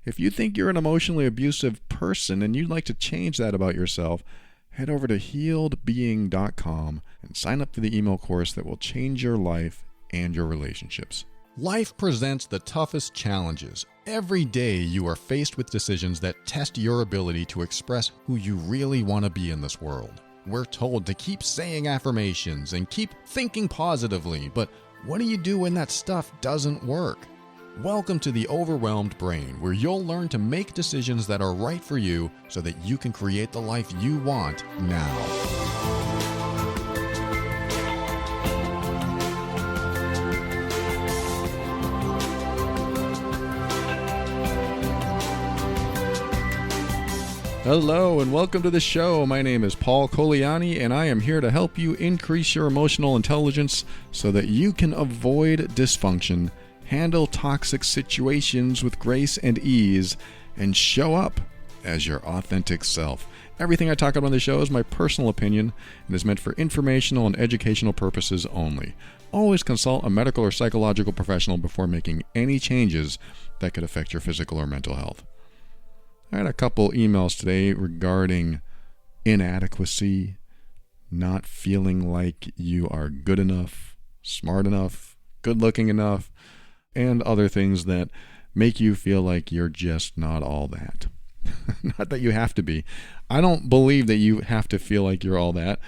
If you think you're an emotionally abusive person and you'd like to change that about yourself, head over to healedbeing.com and sign up for the email course that will change your life and your relationships. Life presents the toughest challenges. Every day you are faced with decisions that test your ability to express who you really want to be in this world. We're told to keep saying affirmations and keep thinking positively, but what do you do when that stuff doesn't work? Welcome to the Overwhelmed Brain, where you'll learn to make decisions that are right for you so that you can create the life you want now. Hello and welcome to the show. My name is Paul Coliani and I am here to help you increase your emotional intelligence so that you can avoid dysfunction, handle toxic situations with grace and ease, and show up as your authentic self. Everything I talk about on the show is my personal opinion and is meant for informational and educational purposes only. Always consult a medical or psychological professional before making any changes that could affect your physical or mental health. I had a couple emails today regarding inadequacy, not feeling like you are good enough, smart enough, good-looking enough, and other things that make you feel like you're just not all that. Not that you have to be. I don't believe that you have to feel like you're all that.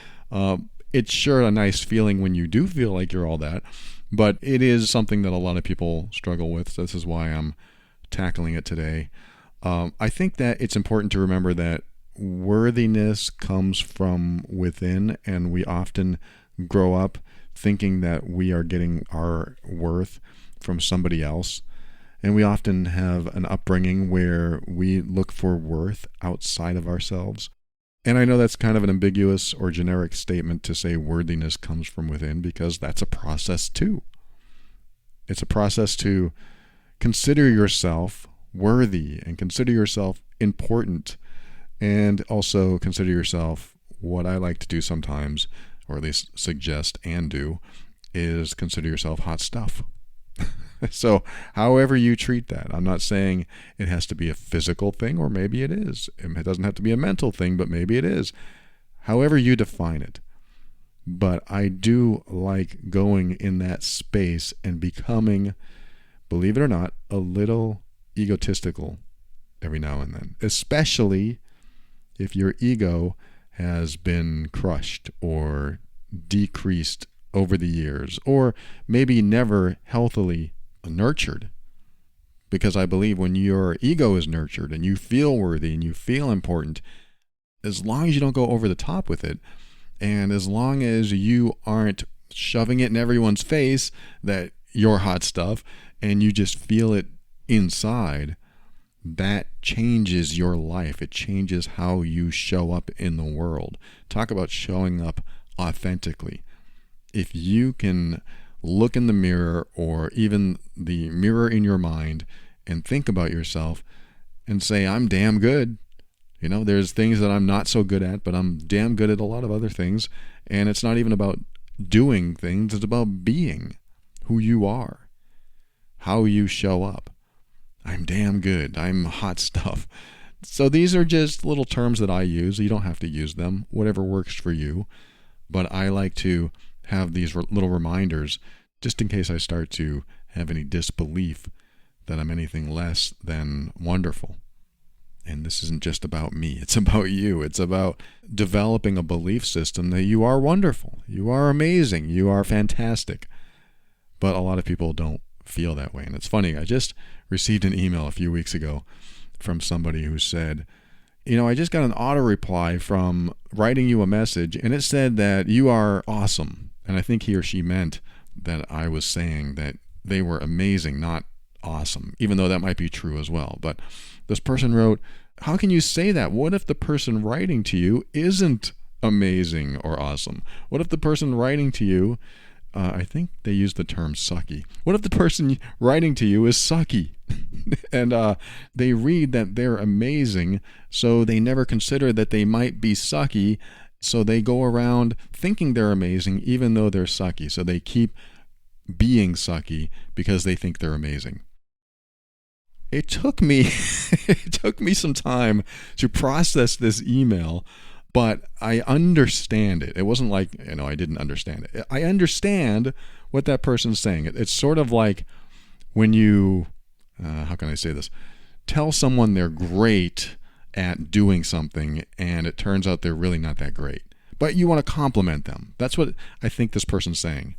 It's sure a nice feeling when you do feel like you're all that, but it is something that a lot of people struggle with. So this is why I'm tackling it today. I think that it's important to remember that worthiness comes from within, and we often grow up thinking that we are getting our worth from somebody else. And we often have an upbringing where we look for worth outside of ourselves. And I know that's kind of an ambiguous or generic statement to say worthiness comes from within, because that's a process too. It's a process to consider yourself worthy and consider yourself important, and also consider yourself, what I like to do sometimes, or at least suggest and do, is consider yourself hot stuff. So however you treat that, I'm not saying it has to be a physical thing, or maybe it is. It doesn't have to be a mental thing, but maybe it is. However you define it. But I do like going in that space and becoming, believe it or not, a little egotistical every now and then, especially if your ego has been crushed or decreased over the years, or maybe never healthily nurtured. Because I believe when your ego is nurtured and you feel worthy and you feel important, as long as you don't go over the top with it, and as long as you aren't shoving it in everyone's face that you're hot stuff and you just feel it inside, that changes your life. It changes how you show up in the world. Talk about showing up authentically. If you can look in the mirror, or even the mirror in your mind, and think about yourself and say, I'm damn good. You know, there's things that I'm not so good at, but I'm damn good at a lot of other things. And it's not even about doing things. It's about being who you are, how you show up. I'm damn good. I'm hot stuff. So these are just little terms that I use. You don't have to use them, whatever works for you. But I like to have these little reminders just in case I start to have any disbelief that I'm anything less than wonderful. And this isn't just about me. It's about you. It's about developing a belief system that you are wonderful. You are amazing. You are fantastic. But a lot of people don't feel that way. And it's funny, I just received an email a few weeks ago from somebody who said, I just got an auto reply from writing you a message, and it said that you are awesome. And I think he or she meant that I was saying that they were amazing, not awesome, even though that might be true as well. But this person wrote, how can you say that? What if the person writing to you isn't amazing or awesome? What if the person writing to you, I think they use the term sucky. What if the person writing to you is sucky? And they read that they're amazing, so they never consider that they might be sucky, so they go around thinking they're amazing even though they're sucky. So they keep being sucky because they think they're amazing. it took me it took me some time to process this email, but I understand it. It wasn't like, I didn't understand it. I understand what that person's saying. It's sort of like when you, how can I say this? Tell someone they're great at doing something and it turns out they're really not that great. But you want to compliment them. That's what I think this person's saying,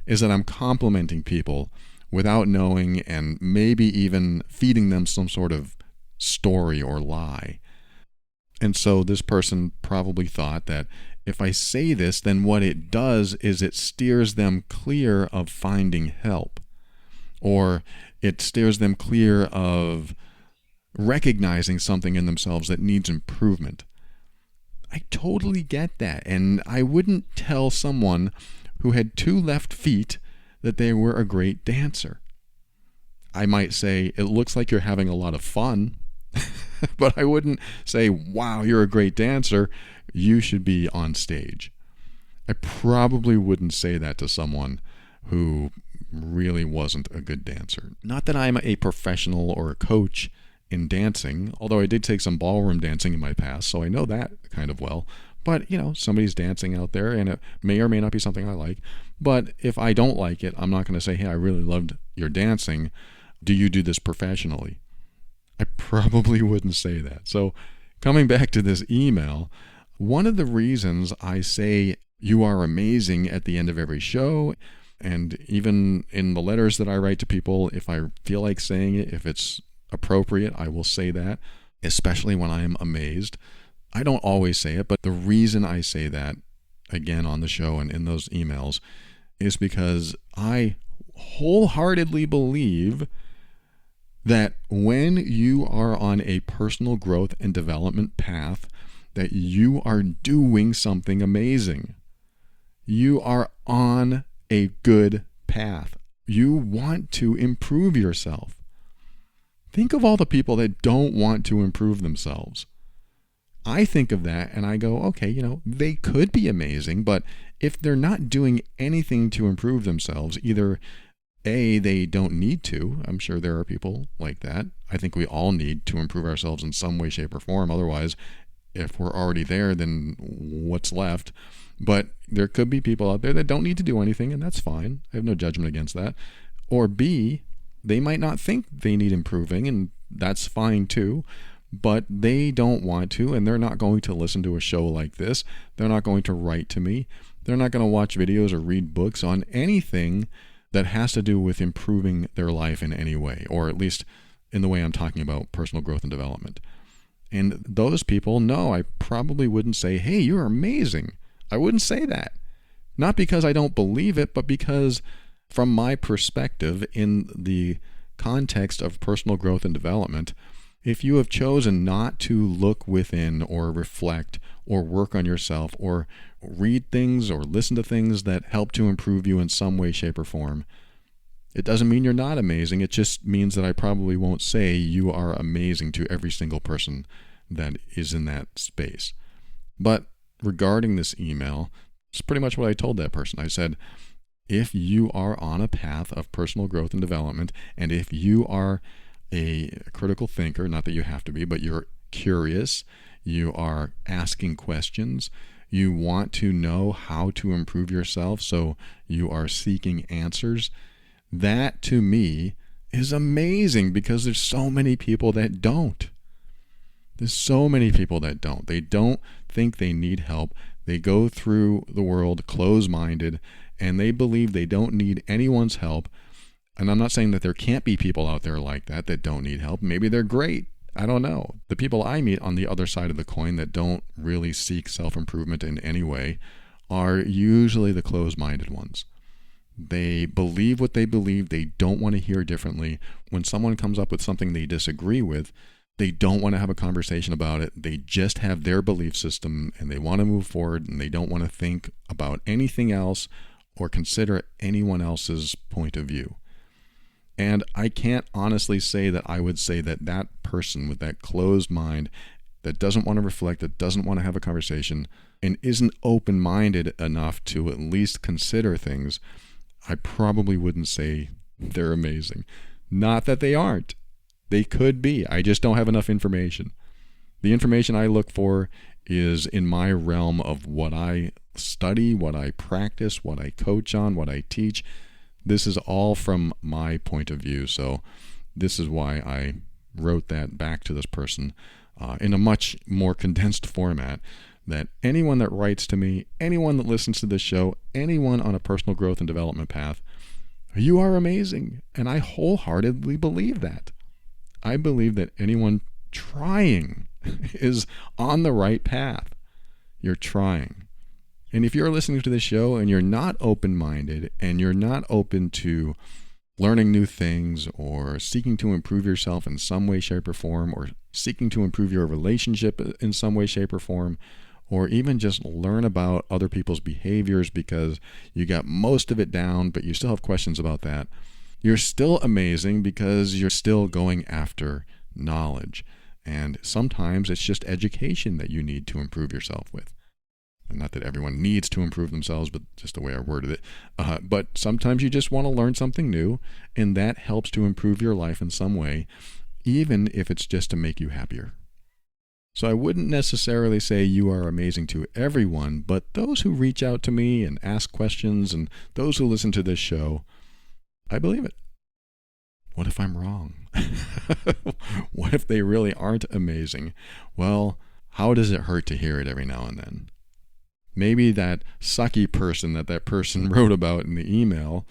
is that I'm complimenting people without knowing and maybe even feeding them some sort of story or lie. And so this person probably thought that if I say this, then what it does is it steers them clear of finding help, or it steers them clear of recognizing something in themselves that needs improvement. I totally get that, and I wouldn't tell someone who had 2 left feet that they were a great dancer. I might say, it looks like you're having a lot of fun, but I wouldn't say, wow, you're a great dancer, you should be on stage. I probably wouldn't say that to someone who really wasn't a good dancer. Not that I'm a professional or a coach in dancing, although I did take some ballroom dancing in my past, so I know that kind of well. But, somebody's dancing out there, and it may or may not be something I like. But if I don't like it, I'm not going to say, hey, I really loved your dancing. Do you do this professionally? I probably wouldn't say that. So coming back to this email, one of the reasons I say you are amazing at the end of every show, and even in the letters that I write to people, if I feel like saying it, if it's appropriate, I will say that, especially when I am amazed. I don't always say it, but the reason I say that, again, on the show and in those emails, is because I wholeheartedly believe that when you are on a personal growth and development path, that you are doing something amazing. You are on a good path. You want to improve yourself. Think of all the people that don't want to improve themselves. I think of that and I go, okay, they could be amazing, but if they're not doing anything to improve themselves, either A, they don't need to. I'm sure there are people like that. I think we all need to improve ourselves in some way, shape, or form. Otherwise, if we're already there, then what's left? But there could be people out there that don't need to do anything, and that's fine. I have no judgment against that. Or B, they might not think they need improving, and that's fine too. But they don't want to, and they're not going to listen to a show like this. They're not going to write to me. They're not going to watch videos or read books on anything that has to do with improving their life in any way, or at least in the way I'm talking about personal growth and development. And those people, no, I probably wouldn't say, hey, you're amazing. I wouldn't say that. Not because I don't believe it, but because from my perspective, in the context of personal growth and development, if you have chosen not to look within or reflect or work on yourself or read things or listen to things that help to improve you in some way, shape, or form, it doesn't mean you're not amazing. It just means that I probably won't say you are amazing to every single person that is in that space. But regarding this email, it's pretty much what I told that person. I said, if you are on a path of personal growth and development, and if you are a critical thinker, not that you have to be, but you're curious, you are asking questions, you want to know how to improve yourself, so you are seeking answers, that to me is amazing, because there's so many people that don't. There's so many people that don't. They don't think they need help. They go through the world closed-minded, and they believe they don't need anyone's help. And I'm not saying that there can't be people out there like that don't need help. Maybe they're great. I don't know. The people I meet on the other side of the coin that don't really seek self-improvement in any way are usually the closed-minded ones. They believe what they believe. They don't want to hear differently. When someone comes up with something they disagree with, they don't want to have a conversation about it. They just have their belief system and they want to move forward, and they don't want to think about anything else or consider anyone else's point of view. And I can't honestly say that I would say that that person with that closed mind that doesn't want to reflect, that doesn't want to have a conversation, and isn't open-minded enough to at least consider things, I probably wouldn't say they're amazing. Not that they aren't. They could be. I just don't have enough information. The information I look for is in my realm of what I study, what I practice, what I coach on, what I teach. This is all from my point of view. So this is why I wrote that back to this person in a much more condensed format, that anyone that writes to me, anyone that listens to this show, anyone on a personal growth and development path, you are amazing. And I wholeheartedly believe that. I believe that anyone trying is on the right path. You're trying. And if you're listening to this show and you're not open-minded and you're not open to learning new things or seeking to improve yourself in some way, shape, or form, or seeking to improve your relationship in some way, shape, or form, or even just learn about other people's behaviors because you got most of it down, but you still have questions about that, you're still amazing because you're still going after knowledge. And sometimes it's just education that you need to improve yourself with. And not that everyone needs to improve themselves, but just the way I worded it. But sometimes you just want to learn something new, and that helps to improve your life in some way, even if it's just to make you happier. So I wouldn't necessarily say you are amazing to everyone, but those who reach out to me and ask questions and those who listen to this show, I believe it. What if I'm wrong? What if they really aren't amazing? Well, how does it hurt to hear it every now and then? Maybe that sucky person that person wrote about in the email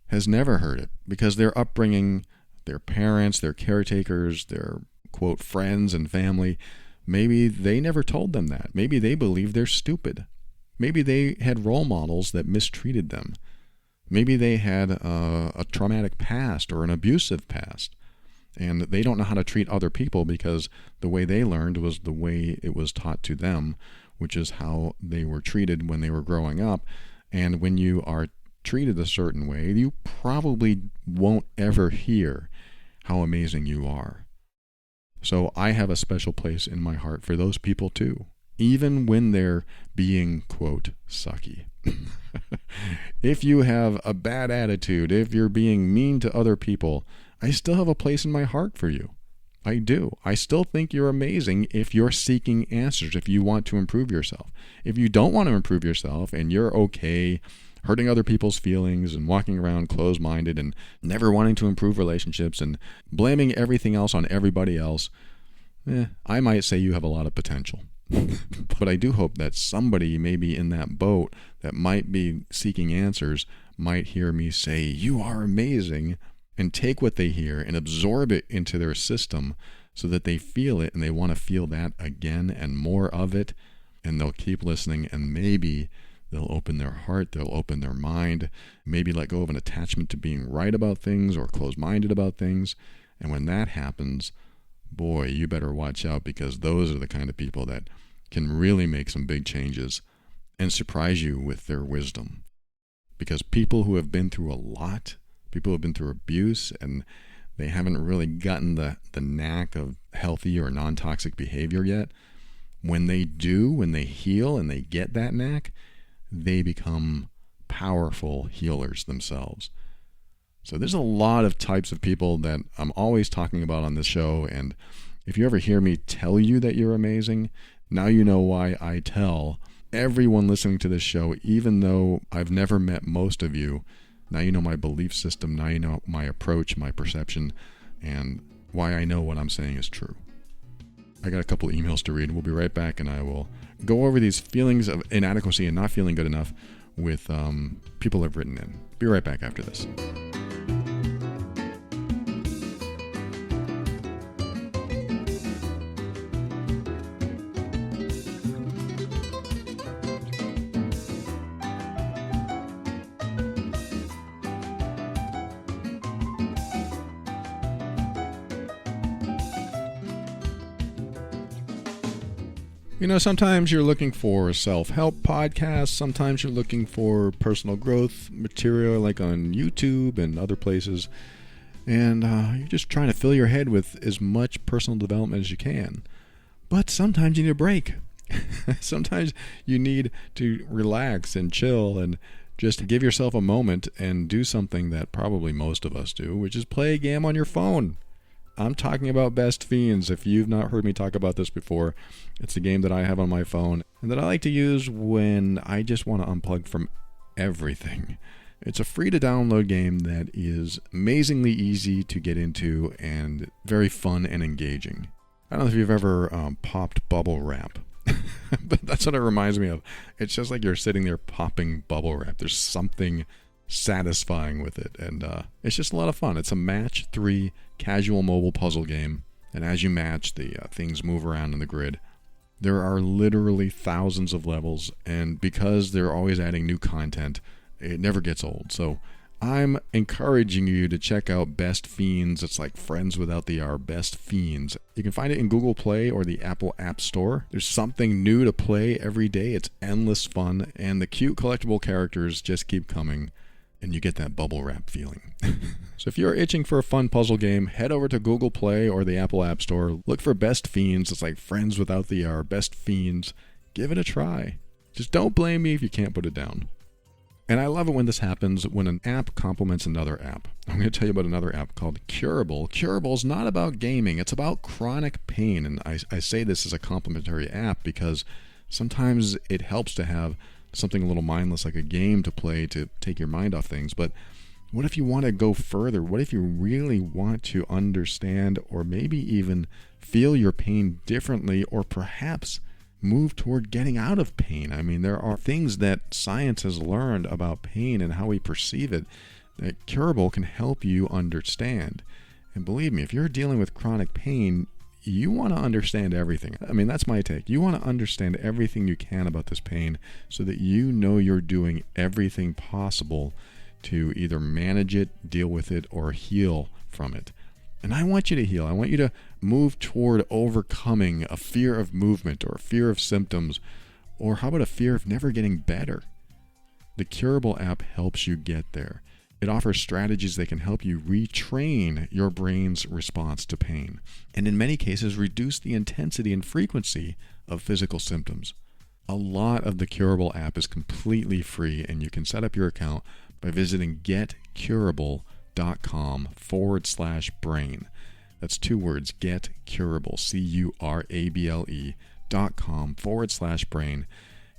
has never heard it because their upbringing, their parents, their caretakers, their, quote, friends and family, maybe they never told them that. Maybe they believe they're stupid. Maybe they had role models that mistreated them. Maybe they had a traumatic past or an abusive past, and they don't know how to treat other people because the way they learned was the way it was taught to them, which is how they were treated when they were growing up. And when you are treated a certain way, you probably won't ever hear how amazing you are. So I have a special place in my heart for those people too, even when they're being, quote, sucky. If you have a bad attitude, if you're being mean to other people, I still have a place in my heart for you. I do. I still think you're amazing if you're seeking answers, if you want to improve yourself. If you don't want to improve yourself and you're okay hurting other people's feelings and walking around closed-minded and never wanting to improve relationships and blaming everything else on everybody else, I might say you have a lot of potential. But I do hope that somebody maybe in that boat that might be seeking answers might hear me say, you are amazing, and take what they hear and absorb it into their system so that they feel it and they want to feel that again and more of it, and they'll keep listening, and maybe they'll open their heart, they'll open their mind, maybe let go of an attachment to being right about things or closed-minded about things. And when that happens, boy, you better watch out, because those are the kind of people that can really make some big changes and surprise you with their wisdom. Because people who have been through a lot, people who have been through abuse, and they haven't really gotten the knack of healthy or non-toxic behavior yet, when they do, when they heal and they get that knack, they become powerful healers themselves. So there's a lot of types of people that I'm always talking about on this show, and if you ever hear me tell you that you're amazing, now you know why I tell everyone listening to this show, even though I've never met most of you. Now you know my belief system, now you know my approach, my perception, and why I know what I'm saying is true. I got a couple of emails to read. We'll be right back, and I will go over these feelings of inadequacy and not feeling good enough with people that have written in. Be right back after this. You know, sometimes you're looking for self-help podcasts, sometimes you're looking for personal growth material like on YouTube and other places, and you're just trying to fill your head with as much personal development as you can. But sometimes you need a break. Sometimes you need to relax and chill and just give yourself a moment and do something that probably most of us do, which is play a game on your phone. I'm talking about Best Fiends. If you've not heard me talk about this before, it's a game that I have on my phone and that I like to use when I just want to unplug from everything. It's a free to download game that is amazingly easy to get into and very fun and engaging. I don't know if you've ever popped bubble wrap, but that's what it reminds me of. It's just like you're sitting there popping bubble wrap. There's something satisfying with it, and it's just a lot of fun. It's a match 3 casual mobile puzzle game, and as you match, the things move around in the grid. There are literally thousands of levels, and because they're always adding new content, it never gets old. So I'm encouraging you to check out Best Fiends. It's like Friends without the R, Best Fiends. You can find it in Google Play or the Apple App Store. There's something new to play every day. It's endless fun, and the cute collectible characters just keep coming, and you get that bubble wrap feeling. So if you're itching for a fun puzzle game, head over to Google Play or the Apple App Store. Look for Best Fiends. It's like Friends without the R, Best Fiends. Give it a try. Just don't blame me if you can't put it down. And I love it when this happens, when an app complements another app. I'm going to tell you about another app called Curable. Curable is not about gaming. It's about chronic pain. And I say this as a complimentary app because sometimes it helps to have something a little mindless like a game to play to take your mind off things. But what if you want to go further? What if you really want to understand or maybe even feel your pain differently, or perhaps move toward getting out of pain? I mean, there are things that science has learned about pain and how we perceive it that Curable can help you understand. And believe me, if you're dealing with chronic pain, you want to understand everything. I mean, that's my take. You want to understand everything you can about this pain so that you know you're doing everything possible to either manage it, deal with it, or heal from it. And I want you to heal. I want you to move toward overcoming a fear of movement or a fear of symptoms, or how about a fear of never getting better? The Curable app helps you get there. It offers strategies that can help you retrain your brain's response to pain, and in many cases reduce the intensity and frequency of physical symptoms. A lot of the Curable app is completely free, and you can set up your account by visiting getcurable.com/brain. That's 2 words, getcurable, CURABLE.com/brain.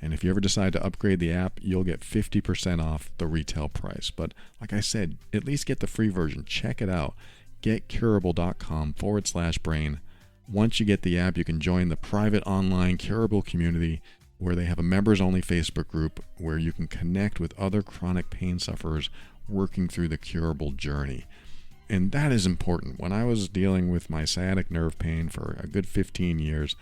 And if you ever decide to upgrade the app, you'll get 50% off the retail price. But like I said, at least get the free version. Check it out. Getcurable.com/brain. Once you get the app, you can join the private online Curable community where they have a members-only Facebook group where you can connect with other chronic pain sufferers working through the Curable journey. And that is important. When I was dealing with my sciatic nerve pain for a good 15 years,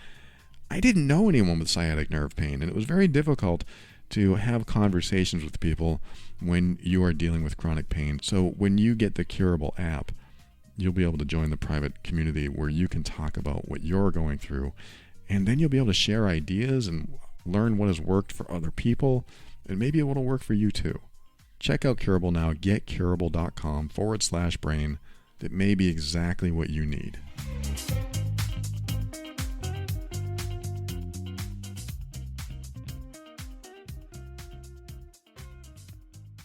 I didn't know anyone with sciatic nerve pain, and it was very difficult to have conversations with people when you are dealing with chronic pain. So when you get the Curable app, you'll be able to join the private community where you can talk about what you're going through, and then you'll be able to share ideas and learn what has worked for other people, and maybe it will work for you too. Check out Curable now, getcurable.com/brain. That may be exactly what you need.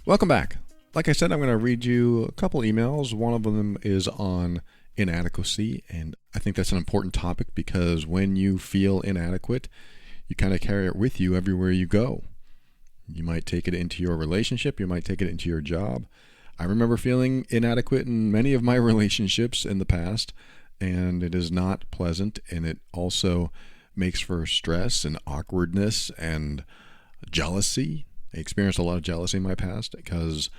Welcome back. Like I said, I'm going to read you a couple emails. One of them is on inadequacy, and I think that's an important topic because when you feel inadequate, you kind of carry it with you everywhere you go. You might take it into your relationship, you might take it into your job. I remember feeling inadequate in many of my relationships in the past, and it is not pleasant, and it also makes for stress and awkwardness and jealousy. I experienced a lot of jealousy in my past because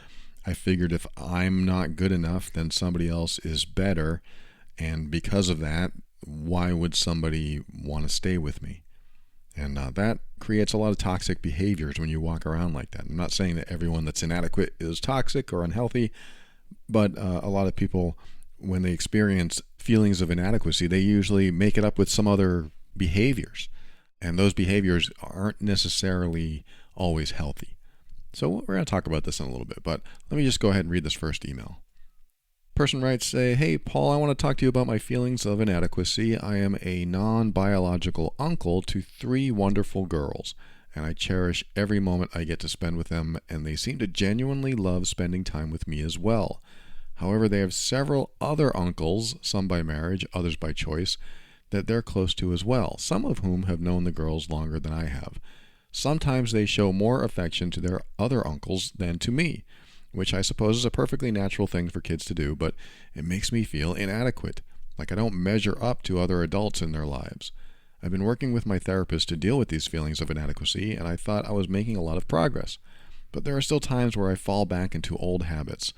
I figured if I'm not good enough, then somebody else is better. And because of that, why would somebody want to stay with me? And that creates a lot of toxic behaviors when you walk around like that. I'm not saying that everyone that's inadequate is toxic or unhealthy, but a lot of people, when they experience feelings of inadequacy, they usually make it up with some other behaviors. And those behaviors aren't necessarily always healthy. So we're going to talk about this in a little bit, but let me just go ahead and read this first email. Person writes, hey, Paul, I want to talk to you about my feelings of inadequacy. I am a non-biological uncle to 3 wonderful girls, and I cherish every moment I get to spend with them, and they seem to genuinely love spending time with me as well. However, they have several other uncles, some by marriage, others by choice, that they're close to as well, some of whom have known the girls longer than I have. Sometimes they show more affection to their other uncles than to me, which I suppose is a perfectly natural thing for kids to do, but it makes me feel inadequate, like I don't measure up to other adults in their lives. I've been working with my therapist to deal with these feelings of inadequacy, and I thought I was making a lot of progress. But there are still times where I fall back into old habits.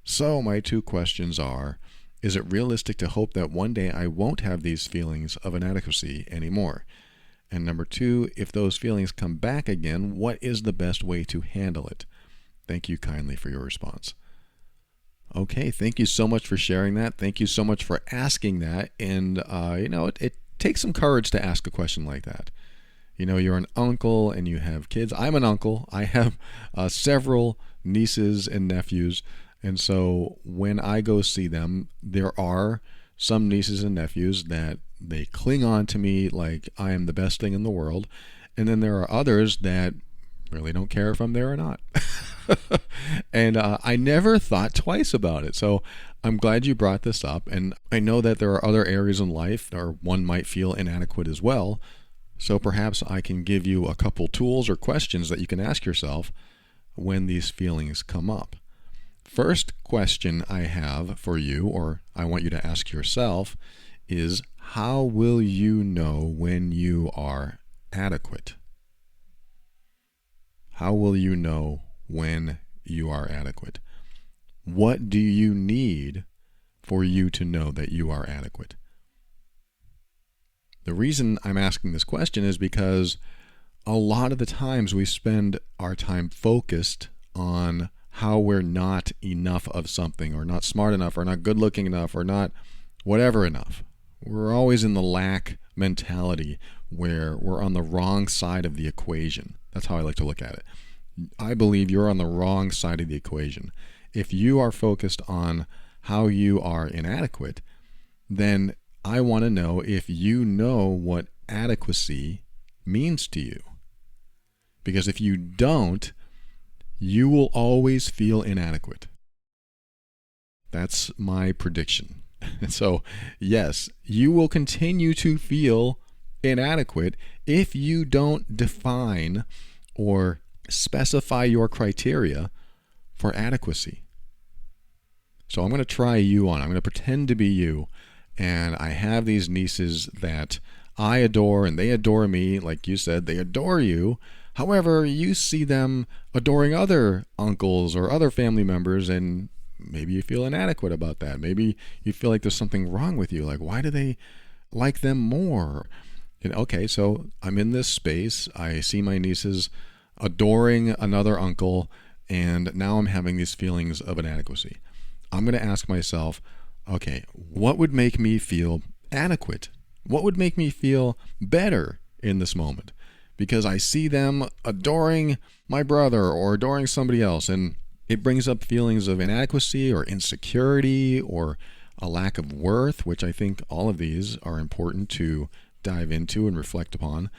So my two questions are, is it realistic to hope that one day I won't have these feelings of inadequacy anymore? And number two, if those feelings come back again, what is the best way to handle it? Thank you kindly for your response. Okay, thank you so much for sharing that. Thank you so much for asking that. And, it takes some courage to ask a question like that. You're an uncle and you have kids. I'm an uncle. I have several nieces and nephews. And so when I go see them, there are some nieces and nephews that they cling on to me like I am the best thing in the world. And then there are others that really don't care if I'm there or not. And I never thought twice about it. So I'm glad you brought this up. And I know that there are other areas in life where one might feel inadequate as well. So perhaps I can give you a couple tools or questions that you can ask yourself when these feelings come up. First question I have for you, or I want you to ask yourself, is how will you know when you are adequate? How will you know when you are adequate? What do you need for you to know that you are adequate? The reason I'm asking this question is because a lot of the times we spend our time focused on how we're not enough of something, or not smart enough, or not good looking enough, or not whatever enough. We're always in the lack mentality where we're on the wrong side of the equation. That's how I like to look at it. I believe you're on the wrong side of the equation. If you are focused on how you are inadequate, then I want to know if you know what adequacy means to you. Because if you don't, you will always feel inadequate. That's my prediction. So, yes, you will continue to feel inadequate if you don't define or specify your criteria for adequacy. So I'm going to try you on. I'm going to pretend to be you. And I have these nieces that I adore and they adore me. Like you said, they adore you. However, you see them adoring other uncles or other family members, and maybe you feel inadequate about that. Maybe you feel like there's something wrong with you. Like, why do they like them more? And okay, so I'm in this space. I see my nieces adoring another uncle, and now I'm having these feelings of inadequacy. I'm going to ask myself, okay, what would make me feel adequate? What would make me feel better in this moment? Because I see them adoring my brother or adoring somebody else, and it brings up feelings of inadequacy or insecurity or a lack of worth, which I think all of these are important to dive into and reflect upon.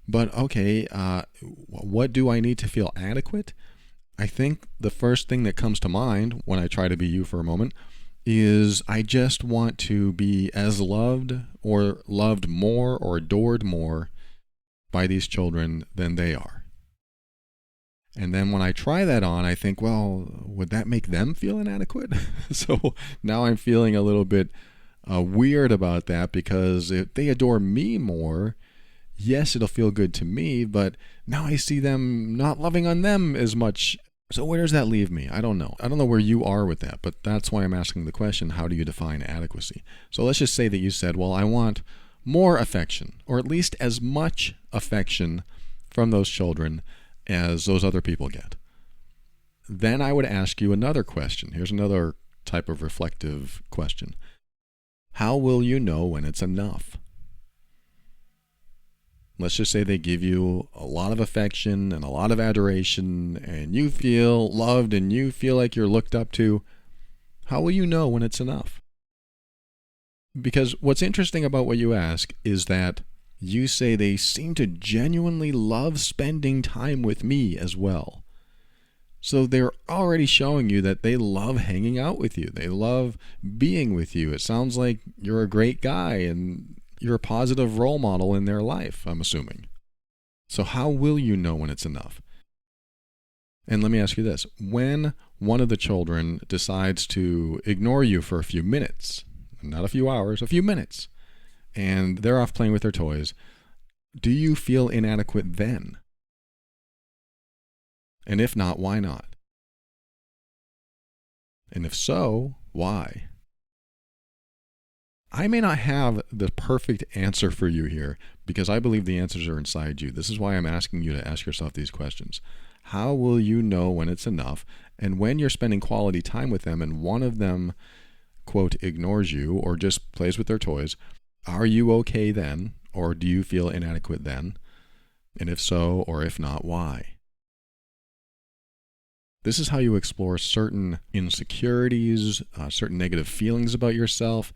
But okay, what do I need to feel adequate? I think the first thing that comes to mind when I try to be you for a moment is I just want to be as loved or loved more or adored more by these children than they are. And then when I try that on, I think, well, would that make them feel inadequate? So now I'm feeling a little bit weird about that, because if they adore me more, yes, it'll feel good to me, but now I see them not loving on them as much. So where does that leave me? I don't know. I don't know where you are with that, but that's why I'm asking the question, how do you define adequacy? So let's just say that you said, well, I want more affection, or at least as much affection from those children as those other people get. Then I would ask you another question. Here's another type of reflective question. How will you know when it's enough? Let's just say they give you a lot of affection and a lot of adoration, and you feel loved and you feel like you're looked up to. How will you know when it's enough? Because what's interesting about what you ask is that you say they seem to genuinely love spending time with me as well. So they're already showing you that they love hanging out with you. They love being with you. It sounds like you're a great guy and you're a positive role model in their life, I'm assuming. So how will you know when it's enough? And let me ask you this. When one of the children decides to ignore you for a few minutes, not a few hours, a few minutes, and they're off playing with their toys, do you feel inadequate then? And if not, why not? And if so, why? I may not have the perfect answer for you here because I believe the answers are inside you. This is why I'm asking you to ask yourself these questions. How will you know when it's enough? And when you're spending quality time with them and one of them, quote, ignores you or just plays with their toys, are you okay then? Or do you feel inadequate then? And if so, or if not, why? This is how you explore certain insecurities, certain negative feelings about yourself,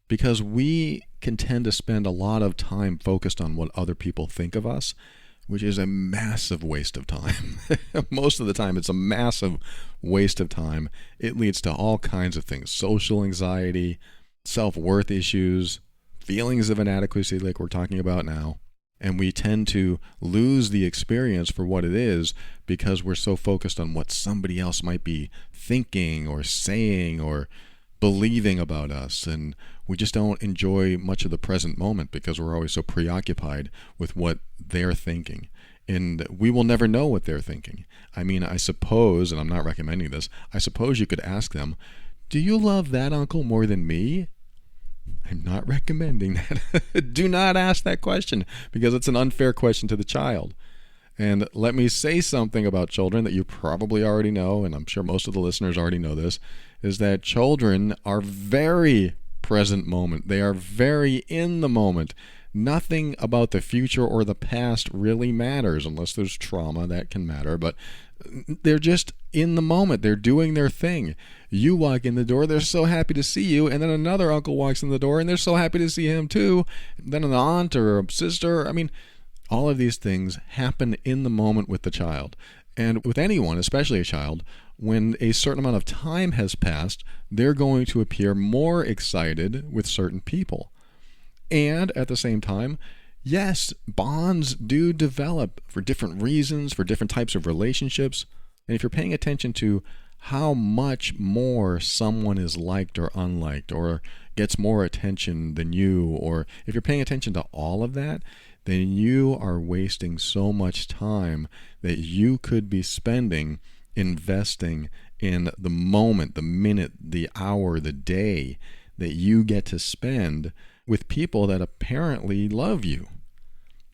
because we can tend to spend a lot of time focused on what other people think of us, which is a massive waste of time. Most of the time, it's a massive waste of time. It leads to all kinds of things: social anxiety, self-worth issues, feelings of inadequacy like we're talking about now. And we tend to lose the experience for what it is because we're so focused on what somebody else might be thinking or saying or believing about us. And we just don't enjoy much of the present moment because we're always so preoccupied with what they're thinking. And we will never know what they're thinking. I mean, I suppose, and I'm not recommending this, I suppose you could ask them, do you love that uncle more than me? I'm not recommending that. Do not ask that question because it's an unfair question to the child. And let me say something about children that you probably already know, and I'm sure most of the listeners already know this, is that children are very present moment. They are very in the moment. Nothing about the future or the past really matters unless there's trauma that can matter, but they're just in the moment. They're doing their thing. You walk in the door, they're so happy to see you, and then another uncle walks in the door and they're so happy to see him too. Then an aunt or a sister. I mean, all of these things happen in the moment with the child. And with anyone, especially a child, when a certain amount of time has passed, they're going to appear more excited with certain people. And at the same time, yes, bonds do develop for different reasons, for different types of relationships. And if you're paying attention to how much more someone is liked or unliked or gets more attention than you, or if you're paying attention to all of that, then you are wasting so much time that you could be spending investing in the moment, the minute, the hour, the day that you get to spend with people that apparently love you.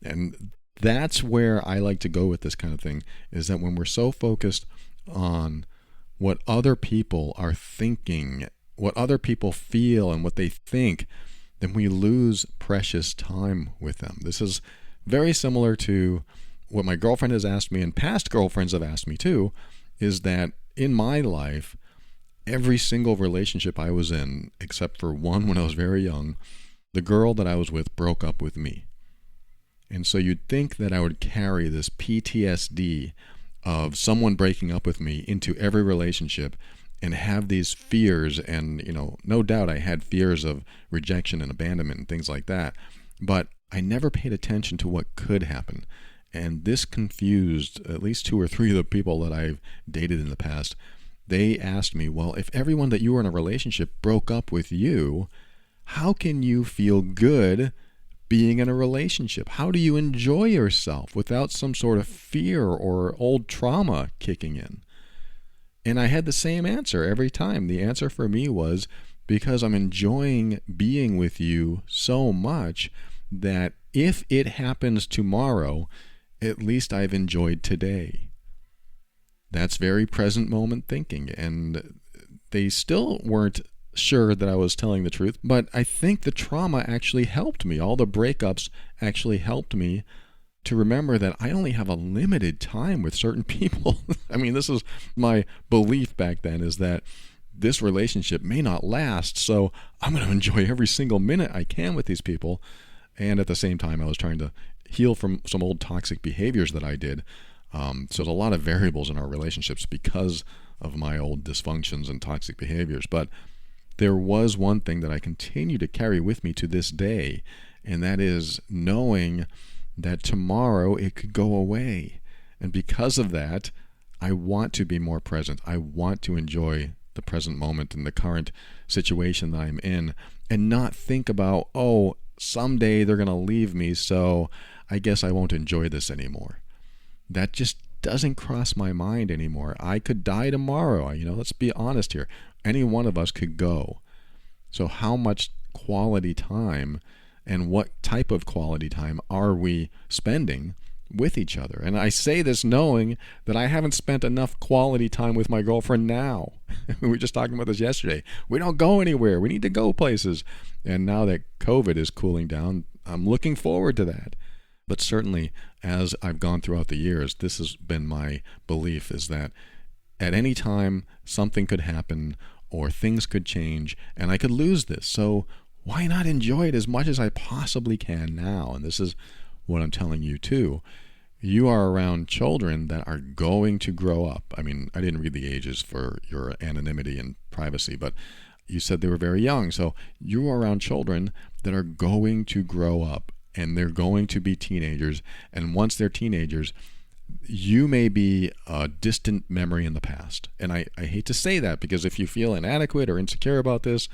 And that's where I like to go with this kind of thing, is that when we're so focused on what other people are thinking, what other people feel and what they think, then we lose precious time with them. This is very similar to what my girlfriend has asked me, and past girlfriends have asked me too, is that in my life, every single relationship I was in, except for one when I was very young, the girl that I was with broke up with me. And so you'd think that I would carry this PTSD of someone breaking up with me into every relationship and have these fears. And, no doubt I had fears of rejection and abandonment and things like that. But I never paid attention to what could happen. And this confused at least 2 or 3 of the people that I've dated in the past. They asked me, well, if everyone that you were in a relationship broke up with you, how can you feel good being in a relationship? How do you enjoy yourself without some sort of fear or old trauma kicking in? And I had the same answer every time. The answer for me was because I'm enjoying being with you so much that if it happens tomorrow, at least I've enjoyed today. That's very present moment thinking. And they still weren't sure that I was telling the truth, but I think the trauma actually helped me. All the breakups actually helped me to remember that I only have a limited time with certain people. I mean, this is my belief back then, is that this relationship may not last, so I'm going to enjoy every single minute I can with these people. And at the same time, I was trying to heal from some old toxic behaviors that I did. So there's a lot of variables in our relationships because of my old dysfunctions and toxic behaviors. But there was one thing that I continue to carry with me to this day, and that is knowing that tomorrow it could go away. And because of that, I want to be more present. I want to enjoy the present moment and the current situation that I'm in, and not think about, oh, someday they're going to leave me, so I guess I won't enjoy this anymore. That just doesn't cross my mind anymore. I could die tomorrow. Let's be honest here. Any one of us could go. So how much quality time and what type of quality time are we spending with each other? And I say this knowing that I haven't spent enough quality time with my girlfriend now. We were just talking about this yesterday. We don't go anywhere. We need to go places. And now that COVID is cooling down, I'm looking forward to that. But certainly, as I've gone throughout the years, this has been my belief, is that at any time something could happen or things could change and I could lose this. So why not enjoy it as much as I possibly can now? And this is what I'm telling you too. You are around children that are going to grow up. I mean, I didn't read the ages for your anonymity and privacy, but you said they were very young. So you are around children that are going to grow up, and they're going to be teenagers. And once they're teenagers, you may be a distant memory in the past. And I hate to say that, because if you feel inadequate or insecure about this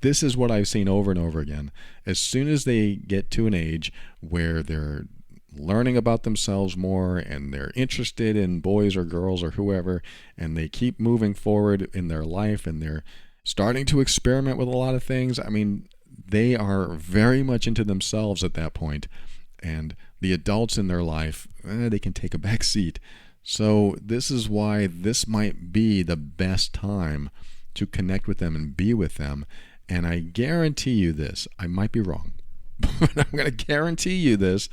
is what I've seen over and over again. As soon as they get to an age where they're learning about themselves more and they're interested in boys or girls or whoever, and they keep moving forward in their life and they're starting to experiment with a lot of things, I mean, they are very much into themselves at that point. And the adults in their life, they can take a back seat. So this is why this might be the best time to connect with them and be with them. And I guarantee you this, I might be wrong, but I'm going to guarantee you this.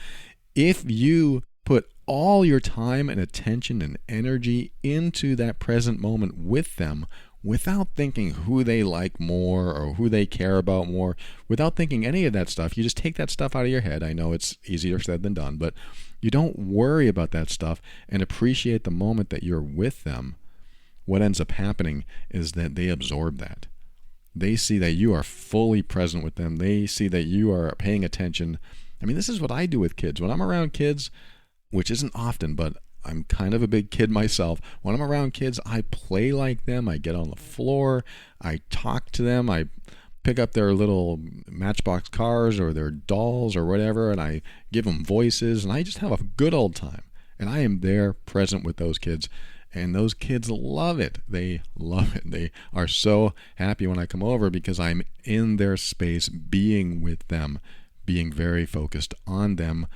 If you put all your time and attention and energy into that present moment with them, without thinking who they like more or who they care about more, without thinking any of that stuff, you just take that stuff out of your head. I know it's easier said than done, but you don't worry about that stuff and appreciate the moment that you're with them. What ends up happening is that they absorb that. They see that you are fully present with them. They see that you are paying attention. I mean, this is what I do with kids. When I'm around kids, which isn't often, but I'm kind of a big kid myself. When I'm around kids, I play like them. I get on the floor. I talk to them. I pick up their little Matchbox cars or their dolls or whatever, and I give them voices, and I just have a good old time. And I am there present with those kids. And those kids love it. They love it. They are so happy when I come over because I'm in their space, being with them, being very focused on them,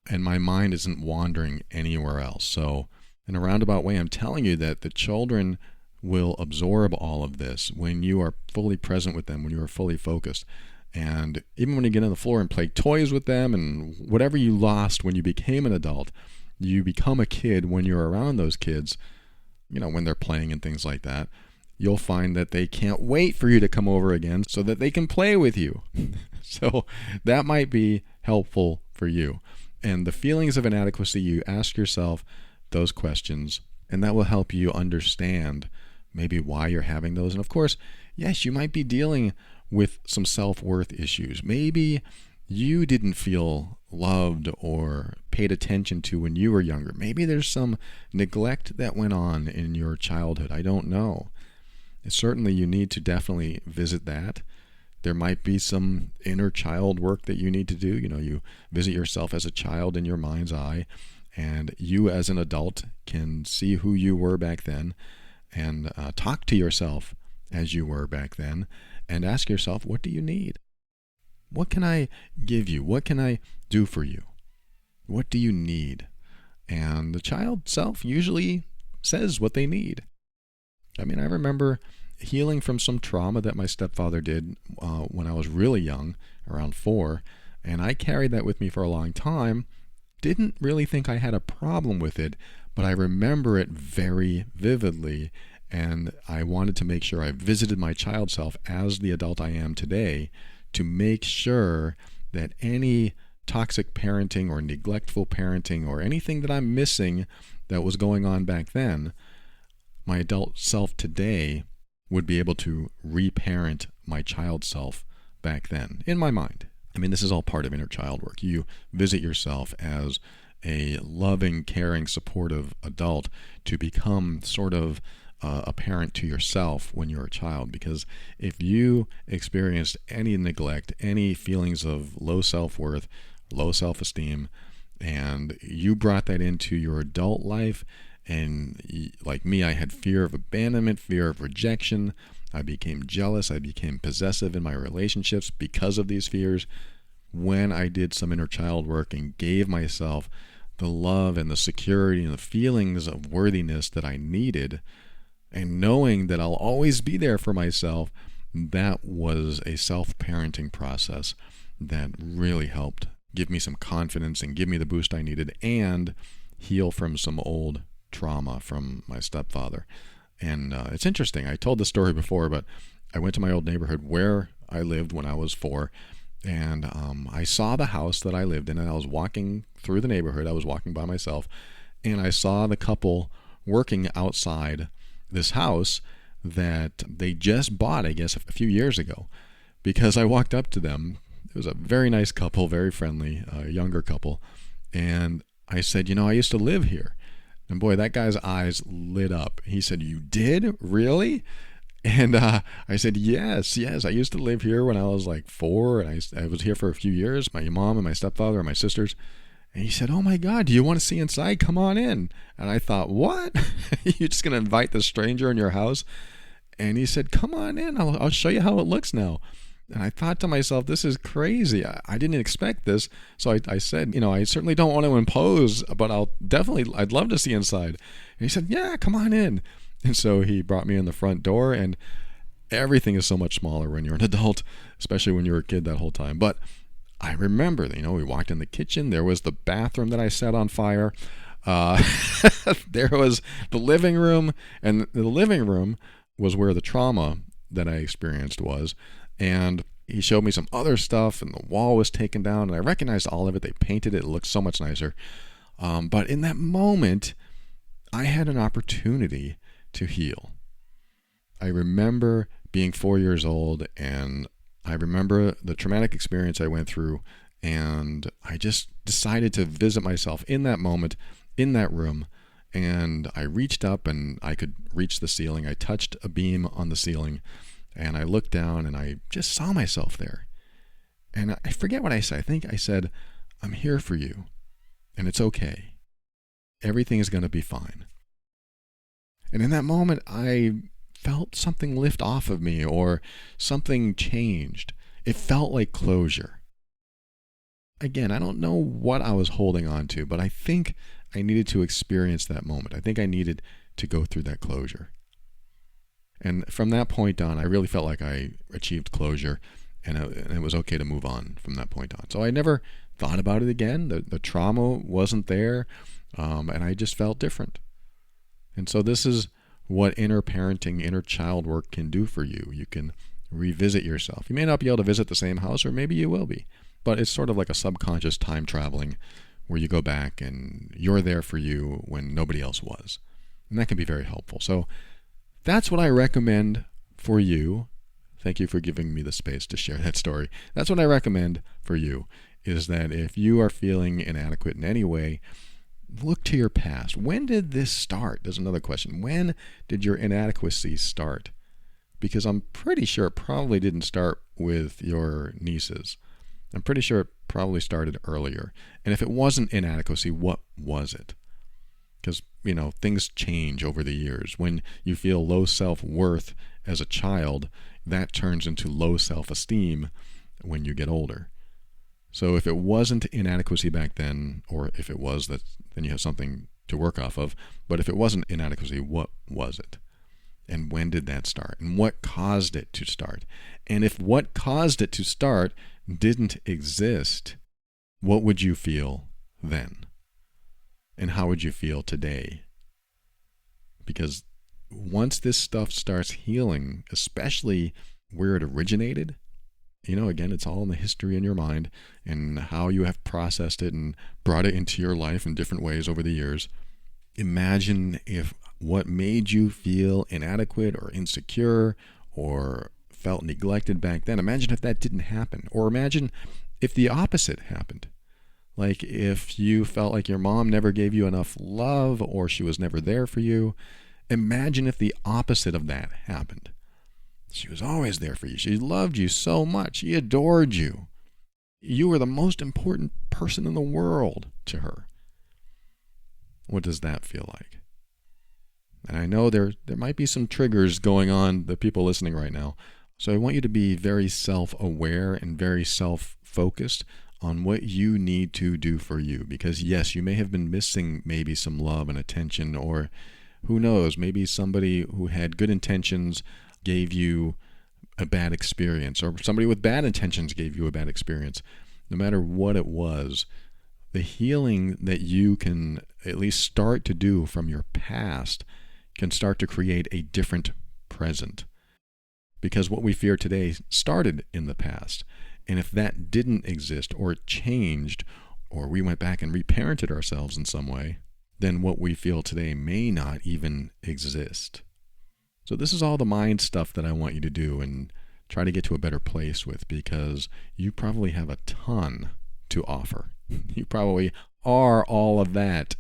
and my mind isn't wandering anywhere else. So in a roundabout way, I'm telling you that the children will absorb all of this when you are fully present with them, when you are fully focused. And even when you get on the floor and play toys with them and whatever you lost when you became an adult, you become a kid when you're around those kids. When they're playing and things like that, you'll find that they can't wait for you to come over again so that they can play with you. So that might be helpful for you. And the feelings of inadequacy, you ask yourself those questions, and that will help you understand maybe why you're having those. And of course, yes, you might be dealing with some self-worth issues. Maybe you didn't feel loved or paid attention to when you were younger. Maybe there's some neglect that went on in your childhood. I don't know. Certainly you need to definitely visit that. There might be some inner child work that you need to do. You visit yourself as a child in your mind's eye, and you as an adult can see who you were back then and talk to yourself as you were back then and ask yourself, what do you need? What can I give you? What can I do for you? What do you need? And the child self usually says what they need. I mean, I remember healing from some trauma that my stepfather did when I was really young, around 4, and I carried that with me for a long time. Didn't really think I had a problem with it, but I remember it very vividly, and I wanted to make sure I visited my child self as the adult I am today to make sure that any toxic parenting or neglectful parenting or anything that I'm missing that was going on back then, my adult self today would be able to reparent my child self back then in my mind. I mean, this is all part of inner child work. You visit yourself as a loving, caring, supportive adult to become sort of a parent to yourself when you're a child. Because if you experienced any neglect, any feelings of low self-worth, low self-esteem, and you brought that into your adult life, and like me, I had fear of abandonment, fear of rejection. I became jealous. I became possessive in my relationships because of these fears. When I did some inner child work and gave myself the love and the security and the feelings of worthiness that I needed, and knowing that I'll always be there for myself, that was a self-parenting process that really helped give me some confidence and give me the boost I needed and heal from some old trauma from my stepfather. And it's interesting. I told this story before, but I went to my old neighborhood where I lived when I was 4, and I saw the house that I lived in, and I was walking through the neighborhood. I was walking by myself, and I saw the couple working outside this house that they just bought, I guess, a few years ago, because I walked up to them. It was a very nice couple, very friendly, younger couple, and I said, I used to live here. And boy, that guy's eyes lit up. He said, "You did? Really?" And I said, yes, I used to live here when I was like 4, and I was here for a few years, my mom and my stepfather and my sisters. And he said, "Oh my God, do you want to see inside? Come on in." And I thought, what? You're just going to invite the stranger in your house? And he said, "Come on in. I'll show you how it looks now." And I thought to myself, this is crazy. I didn't expect this. So I said, I certainly don't want to impose, but I'd love to see inside. And he said, "Yeah, come on in." And so he brought me in the front door, and everything is so much smaller when you're an adult, especially when you were a kid that whole time. But I remember, we walked in the kitchen. There was the bathroom that I set on fire. There was the living room, and the living room was where the trauma that I experienced was. And he showed me some other stuff, and the wall was taken down, and I recognized all of it. They painted it. It looked so much nicer. But in that moment, I had an opportunity to heal. I remember being 4 years old, and I remember the traumatic experience I went through, and I just decided to visit myself in that moment, in that room, and I reached up, and I could reach the ceiling. I touched a beam on the ceiling, and I looked down, and I just saw myself there. And I forget what I said. I think I said, "I'm here for you, and it's okay. Everything is going to be fine." And in that moment, I felt something lift off of me, or something changed. It felt like closure. Again, I don't know what I was holding on to, but I think I needed to experience that moment. I think I needed to go through that closure. And from that point on, I really felt like I achieved closure, and it was okay to move on from that point on. So I never thought about it again. The trauma wasn't there, and I just felt different. And so this is what inner parenting, inner child work can do for you. You can revisit yourself. You may not be able to visit the same house, or maybe you will be, but it's sort of like a subconscious time traveling where you go back and you're there for you when nobody else was. And that can be very helpful. So that's what I recommend for you. Thank you for giving me the space to share that story. That's what I recommend for you, is that if you are feeling inadequate in any way, look to your past. When did this start? There's another question. When did your inadequacy start? Because I'm pretty sure it probably didn't start with your nieces. I'm pretty sure it probably started earlier. And if it wasn't inadequacy, what was it? Because, things change over the years. When you feel low self-worth as a child, that turns into low self-esteem when you get older. So if it wasn't inadequacy back then, or if it was, then you have something to work off of. But if it wasn't inadequacy, what was it? And when did that start? And what caused it to start? And if what caused it to start didn't exist, what would you feel then? And how would you feel today? Because once this stuff starts healing, especially where it originated, Again, it's all in the history in your mind and how you have processed it and brought it into your life in different ways over the years. Imagine if what made you feel inadequate or insecure or felt neglected back then, imagine if that didn't happen. Or imagine if the opposite happened. Like if you felt like your mom never gave you enough love or she was never there for you. Imagine if the opposite of that happened. She was always there for you. She loved you so much. She adored you. You were the most important person in the world to her. What does that feel like? And I know there might be some triggers going on, the people listening right now. So I want you to be very self-aware and very self-focused on what you need to do for you. Because yes, you may have been missing maybe some love and attention, or who knows, maybe somebody who had good intentions gave you a bad experience, or somebody with bad intentions gave you a bad experience. No matter what it was, the healing that you can at least start to do from your past can start to create a different present. Because what we fear today started in the past. And if that didn't exist or it changed, or we went back and reparented ourselves in some way, then what we feel today may not even exist. So this is all the mind stuff that I want you to do and try to get to a better place with, because you probably have a ton to offer. You probably are all of that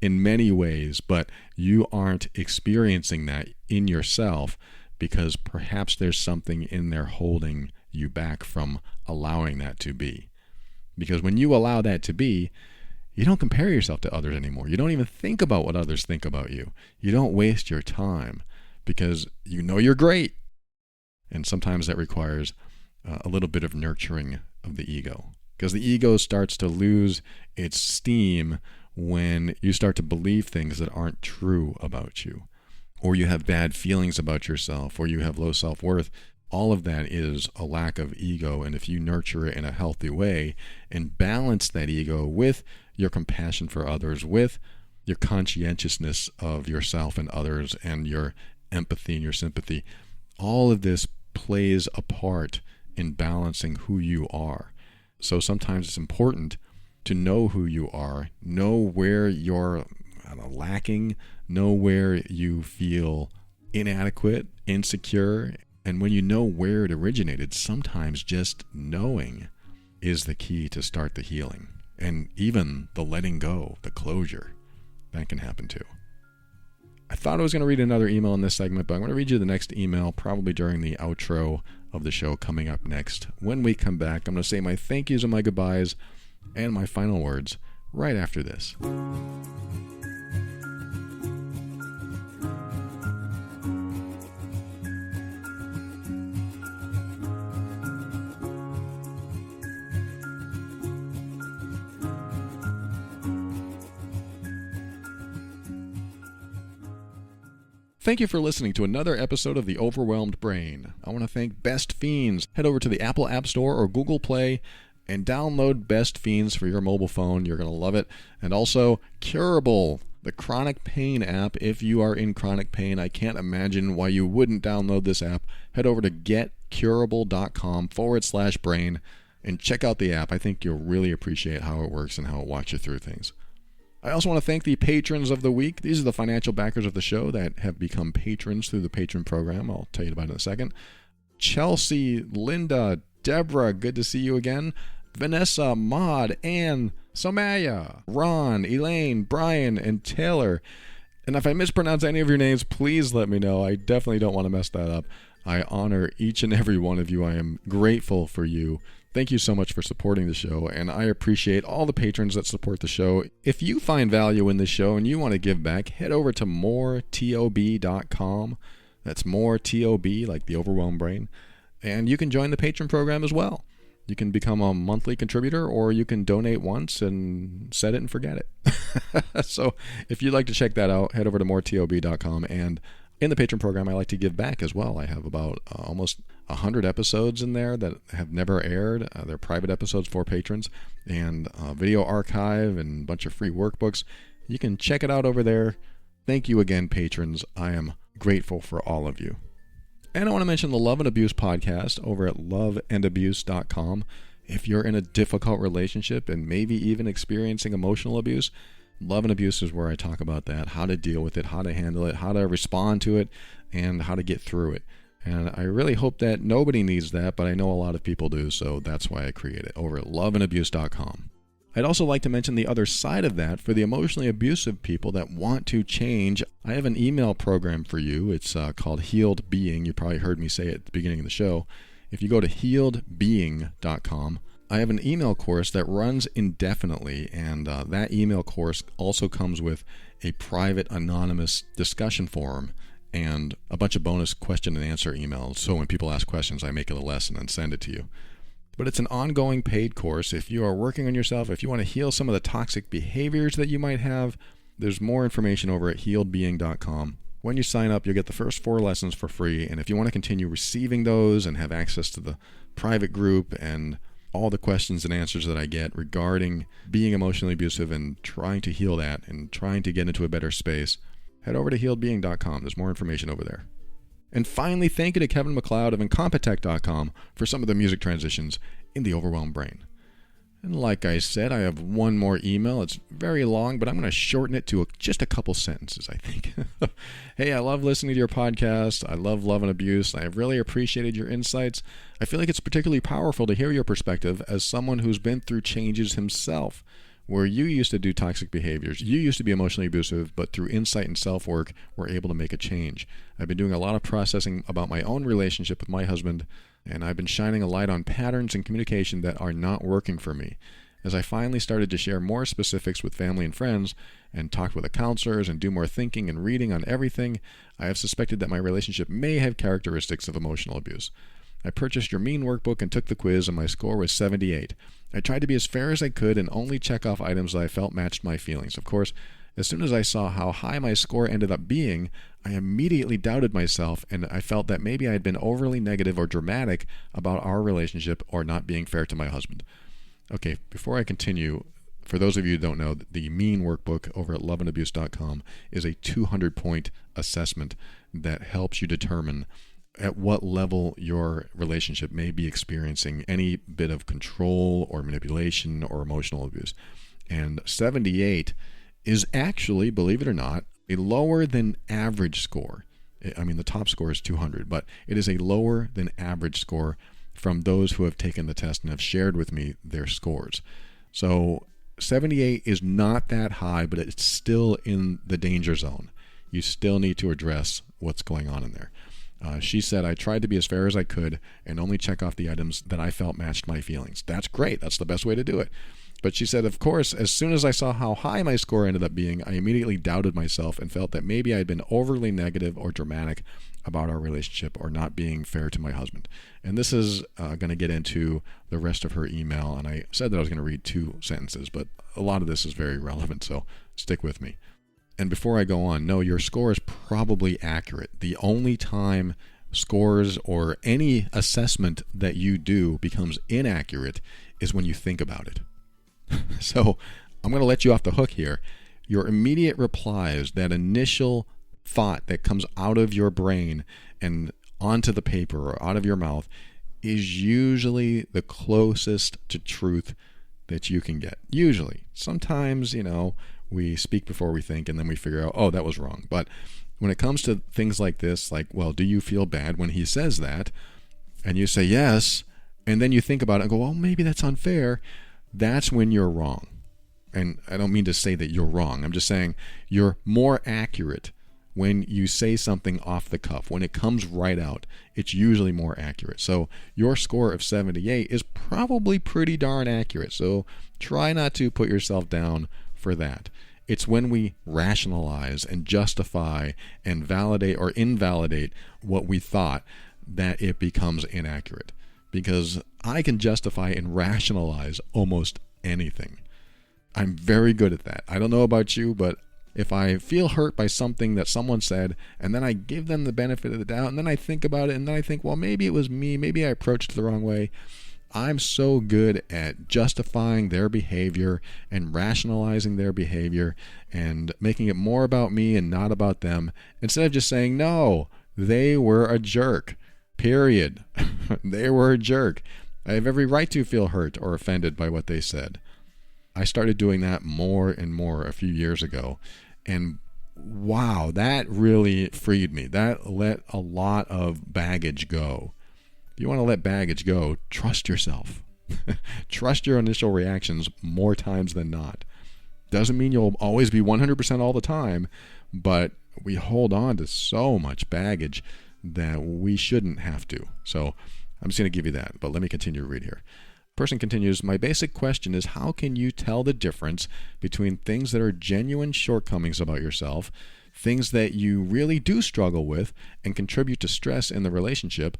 in many ways, but you aren't experiencing that in yourself because perhaps there's something in there holding you back from allowing that to be. Because when you allow that to be, you don't compare yourself to others anymore. You don't even think about what others think about you. You don't waste your time because you know you're great. And sometimes that requires a little bit of nurturing of the ego, because the ego starts to lose its steam when you start to believe things that aren't true about you, or you have bad feelings about yourself, or you have low self-worth. All of that is a lack of ego, and if you nurture it in a healthy way and balance that ego with your compassion for others, with your conscientiousness of yourself and others, and your empathy and your sympathy, all of this plays a part in balancing who you are. So sometimes it's important to know who you are, know where you're lacking, know where you feel inadequate, insecure. And when you know where it originated, sometimes just knowing is the key to start the healing. And even the letting go, the closure, that can happen too. I thought I was going to read another email in this segment, but I'm going to read you the next email probably during the outro of the show coming up next. When we come back, I'm going to say my thank yous and my goodbyes and my final words right after this. Thank you for listening to another episode of The Overwhelmed Brain. I want to thank Best Fiends. Head over to the Apple App Store or Google Play and download Best Fiends for your mobile phone. You're going to love it. And also Curable, the chronic pain app. If you are in chronic pain, I can't imagine why you wouldn't download this app. Head over to getcurable.com/brain and check out the app. I think you'll really appreciate how it works and how it walks you through things. I also want to thank the patrons of the week. These are the financial backers of the show that have become patrons through the patron program. I'll tell you about it in a second. Chelsea, Linda, Deborah, good to see you again. Vanessa, Maud, Ann, Somaya, Ron, Elaine, Brian, and Taylor. And if I mispronounce any of your names, please let me know. I definitely don't want to mess that up. I honor each and every one of you. I am grateful for you. Thank you so much for supporting the show, and I appreciate all the patrons that support the show. If you find value in this show and you want to give back, head over to moretob.com. That's moretob, like the overwhelmed brain. And you can join the patron program as well. You can become a monthly contributor, or you can donate once and set it and forget it. So if you'd like to check that out, head over to moretob.com. And in the patron program, I like to give back as well. I have about almost 100 episodes in there that have never aired. They're private episodes for patrons, and video archive and a bunch of free workbooks. You can check it out over there. Thank you again, patrons. I am grateful for all of you. And I want to mention the Love and Abuse podcast over at loveandabuse.com. If you're in a difficult relationship and maybe even experiencing emotional abuse, Love and Abuse is where I talk about that, how to deal with it, how to handle it, how to respond to it, and how to get through it. And I really hope that nobody needs that, but I know a lot of people do, so that's why I create it over at loveandabuse.com. I'd also like to mention the other side of that for the emotionally abusive people that want to change. I have an email program for you. It's called Healed Being. You probably heard me say it at the beginning of the show. If you go to healedbeing.com, I have an email course that runs indefinitely, and that email course also comes with a private anonymous discussion forum and a bunch of bonus question and answer emails. So when people ask questions, I make it a lesson and send it to you. But it's an ongoing paid course. If you are working on yourself, if you want to heal some of the toxic behaviors that you might have, there's more information over at healedbeing.com. When you sign up, you'll get the first 4 lessons for free. And if you want to continue receiving those and have access to the private group and all the questions and answers that I get regarding being emotionally abusive and trying to heal that and trying to get into a better space, head over to healedbeing.com. There's more information over there. And finally, thank you to Kevin MacLeod of Incompetech.com for some of the music transitions in The Overwhelmed Brain. And like I said, I have one more email. It's very long, but I'm going to shorten it to just a couple sentences, I think. Hey, I love listening to your podcast. I love Love and Abuse. I have really appreciated your insights. I feel like it's particularly powerful to hear your perspective as someone who's been through changes himself, where you used to do toxic behaviors. You used to be emotionally abusive, but through insight and self-work, were able to make a change. I've been doing a lot of processing about my own relationship with my husband, and I've been shining a light on patterns in communication that are not working for me. As I finally started to share more specifics with family and friends, and talk with the counselors and do more thinking and reading on everything, I have suspected that my relationship may have characteristics of emotional abuse. I purchased your mean workbook and took the quiz, and my score was 78. I tried to be as fair as I could and only check off items that I felt matched my feelings. Of course, as soon as I saw how high my score ended up being, I immediately doubted myself, and I felt that maybe I had been overly negative or dramatic about our relationship or not being fair to my husband. Okay, before I continue, for those of you who don't know, the mean workbook over at loveandabuse.com is a 200-point assessment that helps you determine at what level your relationship may be experiencing any bit of control or manipulation or emotional abuse. And 78 is actually, believe it or not, a lower than average score. I mean, the top score is 200, but it is a lower than average score from those who have taken the test and have shared with me their scores. So 78 is not that high, but it's still in the danger zone. You still need to address what's going on in there. She said, I tried to be as fair as I could and only check off the items that I felt matched my feelings. That's great. That's the best way to do it. But she said, of course, as soon as I saw how high my score ended up being, I immediately doubted myself and felt that maybe I had been overly negative or dramatic about our relationship or not being fair to my husband. And this is going to get into the rest of her email. And I said that I was going to read 2 sentences, but a lot of this is very relevant, so stick with me. And before I go on, no, your score is probably accurate. The only time scores or any assessment that you do becomes inaccurate is when you think about it. So I'm going to let you off the hook here. Your immediate replies, that initial thought that comes out of your brain and onto the paper or out of your mouth, is usually the closest to truth that you can get. Usually. Sometimes, we speak before we think and then we figure out, oh, that was wrong. But when it comes to things like this, like, well, do you feel bad when he says that? And you say yes, and then you think about it and go, well, maybe that's unfair. That's when you're wrong. And I don't mean to say that you're wrong. I'm just saying you're more accurate when you say something off the cuff. When it comes right out, it's usually more accurate. So your score of 78 is probably pretty darn accurate. So try not to put yourself down for that. It's when we rationalize and justify and validate or invalidate what we thought that it becomes inaccurate. Because I can justify and rationalize almost anything. I'm very good at that. I don't know about you, but if I feel hurt by something that someone said, and then I give them the benefit of the doubt, and then I think about it, and then I think, well, maybe it was me, maybe I approached it the wrong way. I'm so good at justifying their behavior and rationalizing their behavior and making it more about me and not about them, instead of just saying, no, They were a jerk. Period. They were a jerk. I have every right to feel hurt or offended by what they said. I started doing that more and more a few years ago. And wow, that really freed me. That let a lot of baggage go. If you want to let baggage go, trust yourself. Trust your initial reactions more times than not. Doesn't mean you'll always be 100% all the time, but we hold on to so much baggage that we shouldn't have to. So I'm just going to give you that, but let me continue to read here. Person continues, my basic question is, how can you tell the difference between things that are genuine shortcomings about yourself, things that you really do struggle with and contribute to stress in the relationship,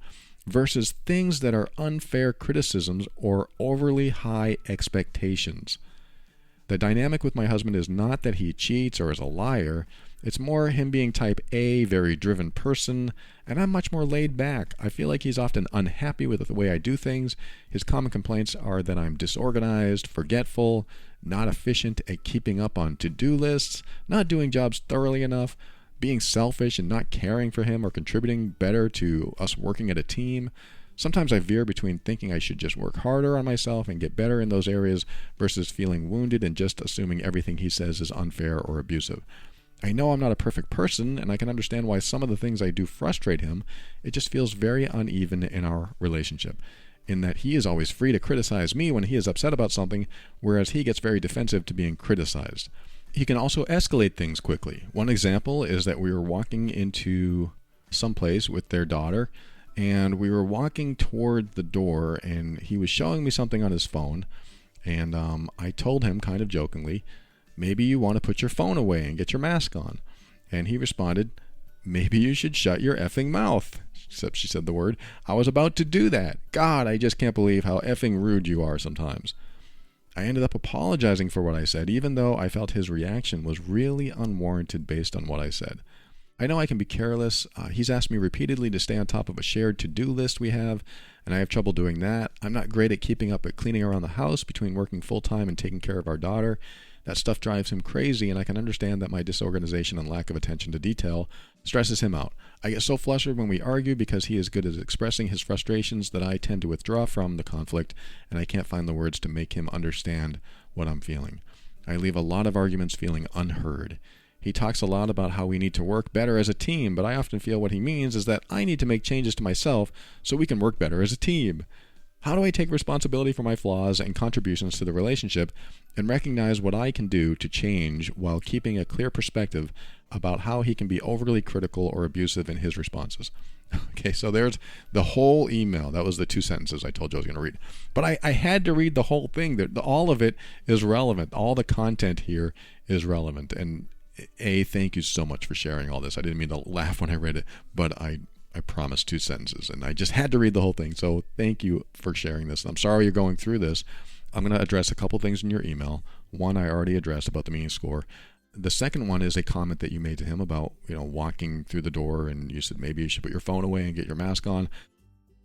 versus things that are unfair criticisms or overly high expectations? The dynamic with my husband is not that he cheats or is a liar. It's more him being type A, very driven person, and I'm much more laid back. I feel like he's often unhappy with the way I do things. His common complaints are that I'm disorganized, forgetful, not efficient at keeping up on to-do lists, not doing jobs thoroughly enough, being selfish and not caring for him or contributing better to us working at a team. Sometimes I veer between thinking I should just work harder on myself and get better in those areas versus feeling wounded and just assuming everything he says is unfair or abusive. I know I'm not a perfect person, and I can understand why some of the things I do frustrate him. It just feels very uneven in our relationship, in that he is always free to criticize me when he is upset about something, whereas he gets very defensive to being criticized. He can also escalate things quickly. One example is that we were walking into someplace with their daughter, and we were walking toward the door, and he was showing me something on his phone, and I told him kind of jokingly, maybe you want to put your phone away and get your mask on. And he responded, maybe you should shut your effing mouth. Except she said the word. I was about to do that. God, I just can't believe how effing rude you are sometimes. I ended up apologizing for what I said, even though I felt his reaction was really unwarranted based on what I said. I know I can be careless. He's asked me repeatedly to stay on top of a shared to-do list we have, and I have trouble doing that. I'm not great at keeping up at cleaning around the house between working full-time and taking care of our daughter. That stuff drives him crazy, and I can understand that my disorganization and lack of attention to detail stresses him out. I get so flustered when we argue because he is good at expressing his frustrations that I tend to withdraw from the conflict, and I can't find the words to make him understand what I'm feeling. I leave a lot of arguments feeling unheard. He talks a lot about how we need to work better as a team, but I often feel what he means is that I need to make changes to myself so we can work better as a team. How do I take responsibility for my flaws and contributions to the relationship and recognize what I can do to change while keeping a clear perspective about how he can be overly critical or abusive in his responses? Okay, so there's the whole email. That was the 2 sentences I told you I was going to read. But I had to read the whole thing. All of it is relevant. All the content here is relevant. And thank you so much for sharing all this. I didn't mean to laugh when I read it, but I promised 2 sentences, and I just had to read the whole thing. So thank you for sharing this. I'm sorry you're going through this. I'm going to address a couple things in your email. One I already addressed about the meaning score. The second one is a comment that you made to him about, walking through the door, and you said maybe you should put your phone away and get your mask on.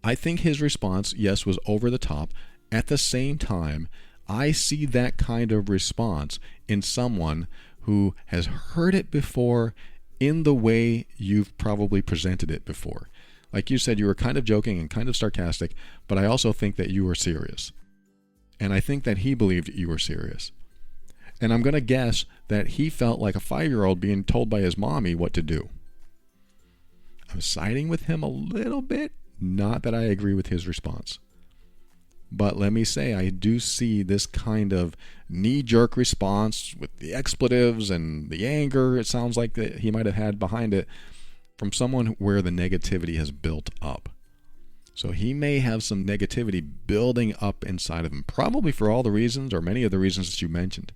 I think his response, yes, was over the top. At the same time, I see that kind of response in someone who has heard it before in the way you've probably presented it before. Like you said, you were kind of joking and kind of sarcastic, but I also think that you were serious. And I think that he believed you were serious. And I'm going to guess that he felt like a 5-year-old being told by his mommy what to do. I'm siding with him a little bit, not that I agree with his response. But let me say, I do see this kind of knee-jerk response with the expletives and the anger, it sounds like, that he might have had behind it, from someone where the negativity has built up. So he may have some negativity building up inside of him, probably for all the reasons or many of the reasons that you mentioned.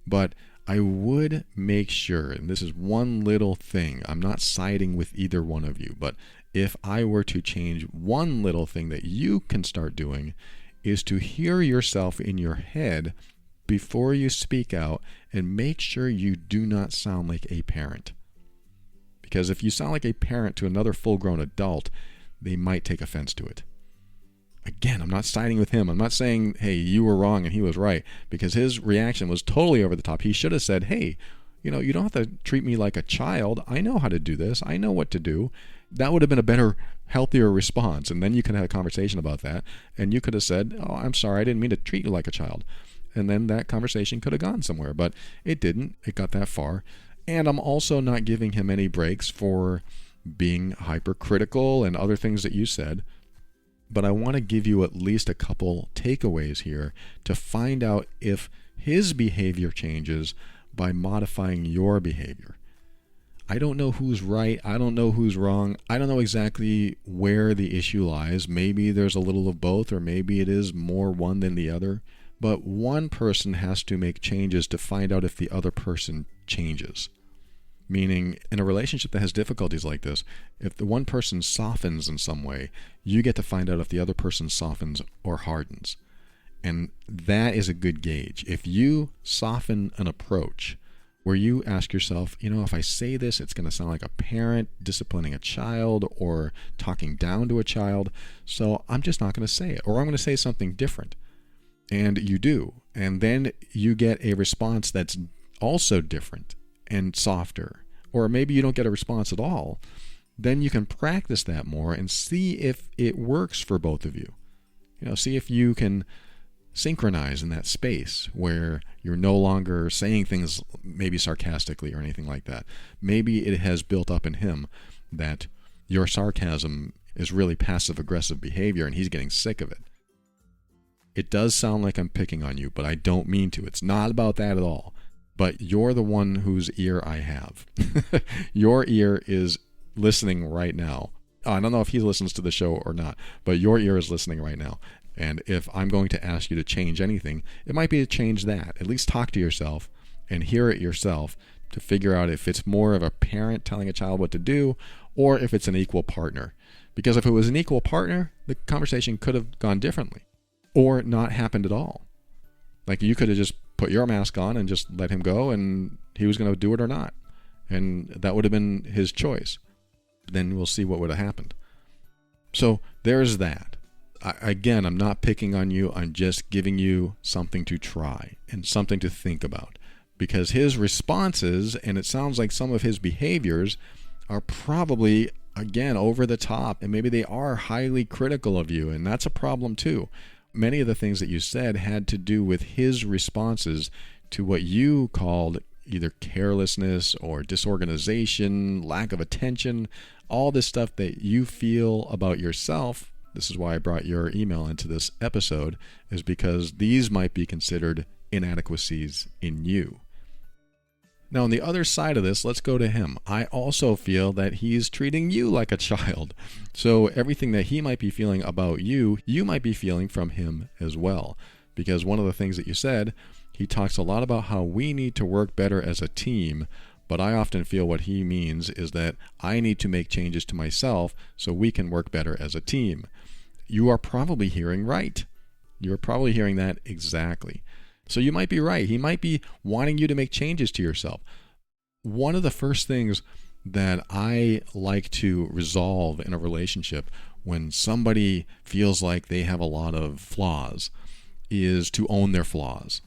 But I would make sure, and this is one little thing, I'm not siding with either one of you, but if I were to change one little thing that you can start doing, is to hear yourself in your head before you speak out and make sure you do not sound like a parent. Because if you sound like a parent to another full-grown adult, they might take offense to it. Again, I'm not siding with him. I'm not saying, hey, you were wrong and he was right, because his reaction was totally over the top. He should have said, hey, you don't have to treat me like a child. I know how to do this. I know what to do. That would have been a better, healthier response. And then you could have a conversation about that. And you could have said, oh, I'm sorry, I didn't mean to treat you like a child. And then that conversation could have gone somewhere. But it didn't. It got that far. And I'm also not giving him any breaks for being hypercritical and other things that you said. But I want to give you at least a couple takeaways here to find out if his behavior changes by modifying your behavior. I don't know who's right. I don't know who's wrong. I don't know exactly where the issue lies. Maybe there's a little of both, or maybe it is more one than the other. But one person has to make changes to find out if the other person changes. Meaning, in a relationship that has difficulties like this, if the one person softens in some way, you get to find out if the other person softens or hardens. And that is a good gauge. If you soften an approach where you ask yourself, if I say this, it's going to sound like a parent disciplining a child or talking down to a child, so I'm just not going to say it. Or I'm going to say something different. And you do. And then you get a response that's also different and softer. Or maybe you don't get a response at all. Then you can practice that more and see if it works for both of you. See if you can synchronize in that space where you're no longer saying things maybe sarcastically or anything like that. Maybe it has built up in him that your sarcasm is really passive-aggressive behavior and he's getting sick of it. It does sound like I'm picking on you, but I don't mean to. It's not about that at all. But you're the one whose ear I have. Your ear is listening right now. I don't know if he listens to the show or not, but your ear is listening right now. And if I'm going to ask you to change anything, it might be to change that. At least talk to yourself and hear it yourself to figure out if it's more of a parent telling a child what to do or if it's an equal partner. Because if it was an equal partner, the conversation could have gone differently or not happened at all. Like you could have just put your mask on and just let him go and he was going to do it or not. And that would have been his choice. Then we'll see what would have happened. So there's that. Again, I'm not picking on you. I'm just giving you something to try and something to think about. Because his responses, and it sounds like some of his behaviors, are probably, again, over the top. And maybe they are highly critical of you. And that's a problem too. Many of the things that you said had to do with his responses to what you called either carelessness or disorganization, lack of attention, all this stuff that you feel about yourself. This is why I brought your email into this episode, is because these might be considered inadequacies in you. Now, on the other side of this, let's go to him. I also feel that he's treating you like a child. So everything that he might be feeling about you, you might be feeling from him as well. Because one of the things that you said, he talks a lot about how we need to work better as a team, but I often feel what he means is that I need to make changes to myself so we can work better as a team. You are probably hearing right. You're probably hearing that exactly. So you might be right. He might be wanting you to make changes to yourself. One of the first things that I like to resolve in a relationship when somebody feels like they have a lot of flaws is to own their flaws.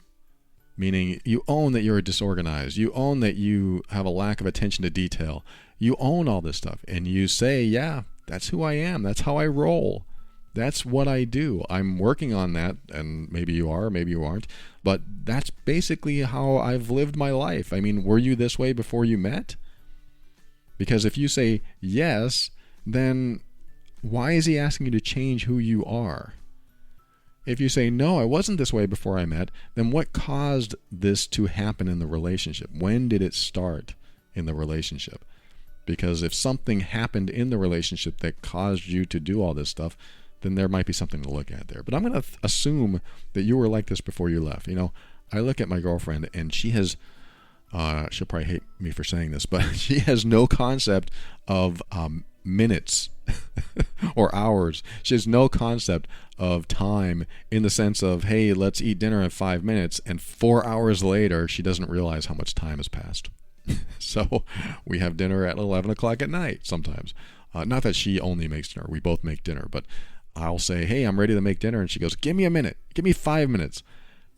Meaning you own that you're disorganized. You own that you have a lack of attention to detail. You own all this stuff. And you say, yeah, that's who I am. That's how I roll. That's what I do. I'm working on that, and maybe you are, maybe you aren't, but that's basically how I've lived my life. I mean, were you this way before you met? Because if you say yes, then why is he asking you to change who you are? If you say, no, I wasn't this way before I met, then what caused this to happen in the relationship? When did it start in the relationship? Because if something happened in the relationship that caused you to do all this stuff, then there might be something to look at there. But I'm going to assume that you were like this before you left. I look at my girlfriend and she has, she'll probably hate me for saying this, but she has no concept of minutes or hours. She has no concept of time in the sense of, hey, let's eat dinner in 5 minutes, and 4 hours later, she doesn't realize how much time has passed. So we have dinner at 11 o'clock at night sometimes. Not that she only makes dinner. We both make dinner, but I'll say, hey, I'm ready to make dinner. And she goes, give me a minute. Give me 5 minutes.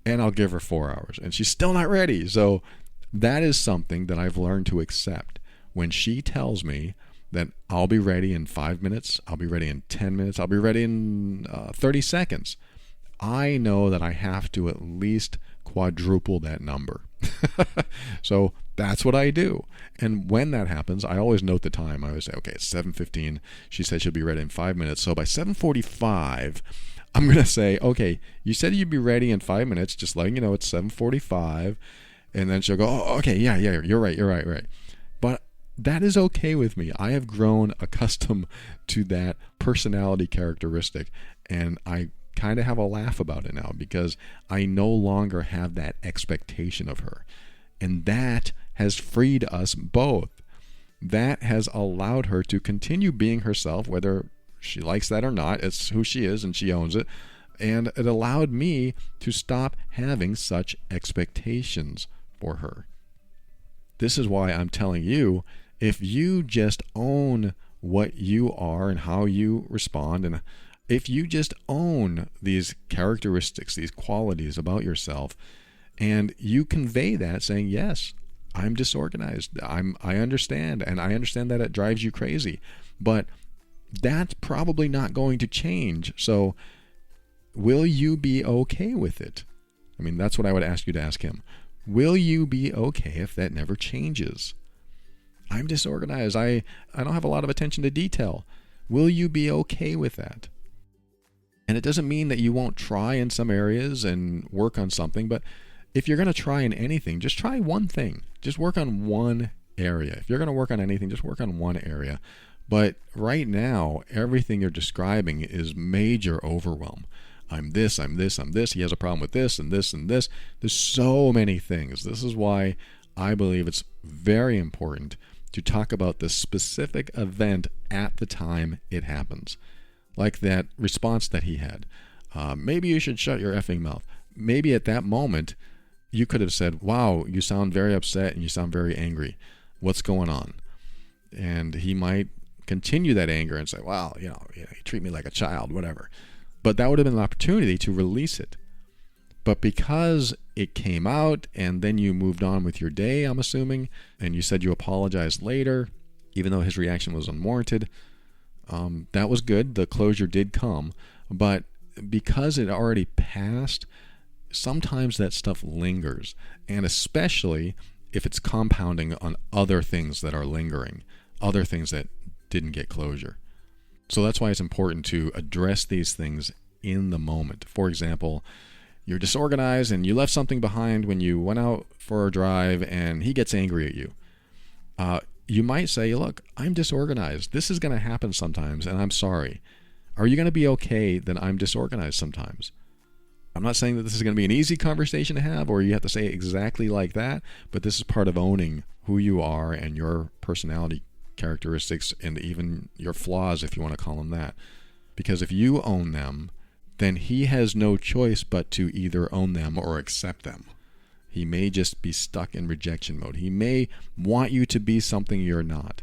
And I'll give her 4 hours. And she's still not ready. So that is something that I've learned to accept. When she tells me that I'll be ready in 5 minutes, I'll be ready in 10 minutes, I'll be ready in 30 seconds. I know that I have to at least quadruple that number. So that's what I do. And when that happens, I always note the time. I always say, okay, it's 7:15. She said she'll be ready in 5 minutes. So by 7:45, I'm going to say, okay, you said you'd be ready in 5 minutes, just letting you know it's 7:45. And then she'll go, oh, okay, yeah, you're right. But that is okay with me. I have grown accustomed to that personality characteristic, and I kind of have a laugh about it now because I no longer have that expectation of her. And that has freed us both. That has allowed her to continue being herself, whether she likes that or not. It's who she is and she owns it. And it allowed me to stop having such expectations for her. This is why I'm telling you, if you just own what you are and how you respond, and if you just own these characteristics, these qualities about yourself, and you convey that saying, yes, I'm disorganized, I understand, and I understand that it drives you crazy, but that's probably not going to change. So will you be okay with it? I mean, that's what I would ask you to ask him. Will you be okay if that never changes? I'm disorganized. I don't have a lot of attention to detail. Will you be okay with that? And it doesn't mean that you won't try in some areas and work on something, but if you're going to try in anything, just try one thing. Just work on one area. If you're going to work on anything, just work on one area. But right now, everything you're describing is major overwhelm. I'm this. He has a problem with this and this and this. There's so many things. This is why I believe it's very important to talk about the specific event at the time it happens. Like that response that he had. Maybe you should shut your effing mouth. Maybe at that moment, you could have said, wow, you sound very upset and you sound very angry. What's going on? And he might continue that anger and say, wow, you treat me like a child, whatever. But that would have been an opportunity to release it. But because it came out and then you moved on with your day, I'm assuming, and you said you apologized later, even though his reaction was unwarranted, that was good. The closure did come. But because it already passed, sometimes that stuff lingers. And especially if it's compounding on other things that are lingering, other things that didn't get closure. So that's why it's important to address these things in the moment. For example, you're disorganized and you left something behind when you went out for a drive and he gets angry at you. You might say, look, I'm disorganized. This is going to happen sometimes and I'm sorry. Are you going to be okay that I'm disorganized sometimes? I'm not saying that this is going to be an easy conversation to have or you have to say it exactly like that, but this is part of owning who you are and your personality characteristics and even your flaws, if you want to call them that. Because if you own them, then he has no choice but to either own them or accept them. He may just be stuck in rejection mode. He may want you to be something you're not.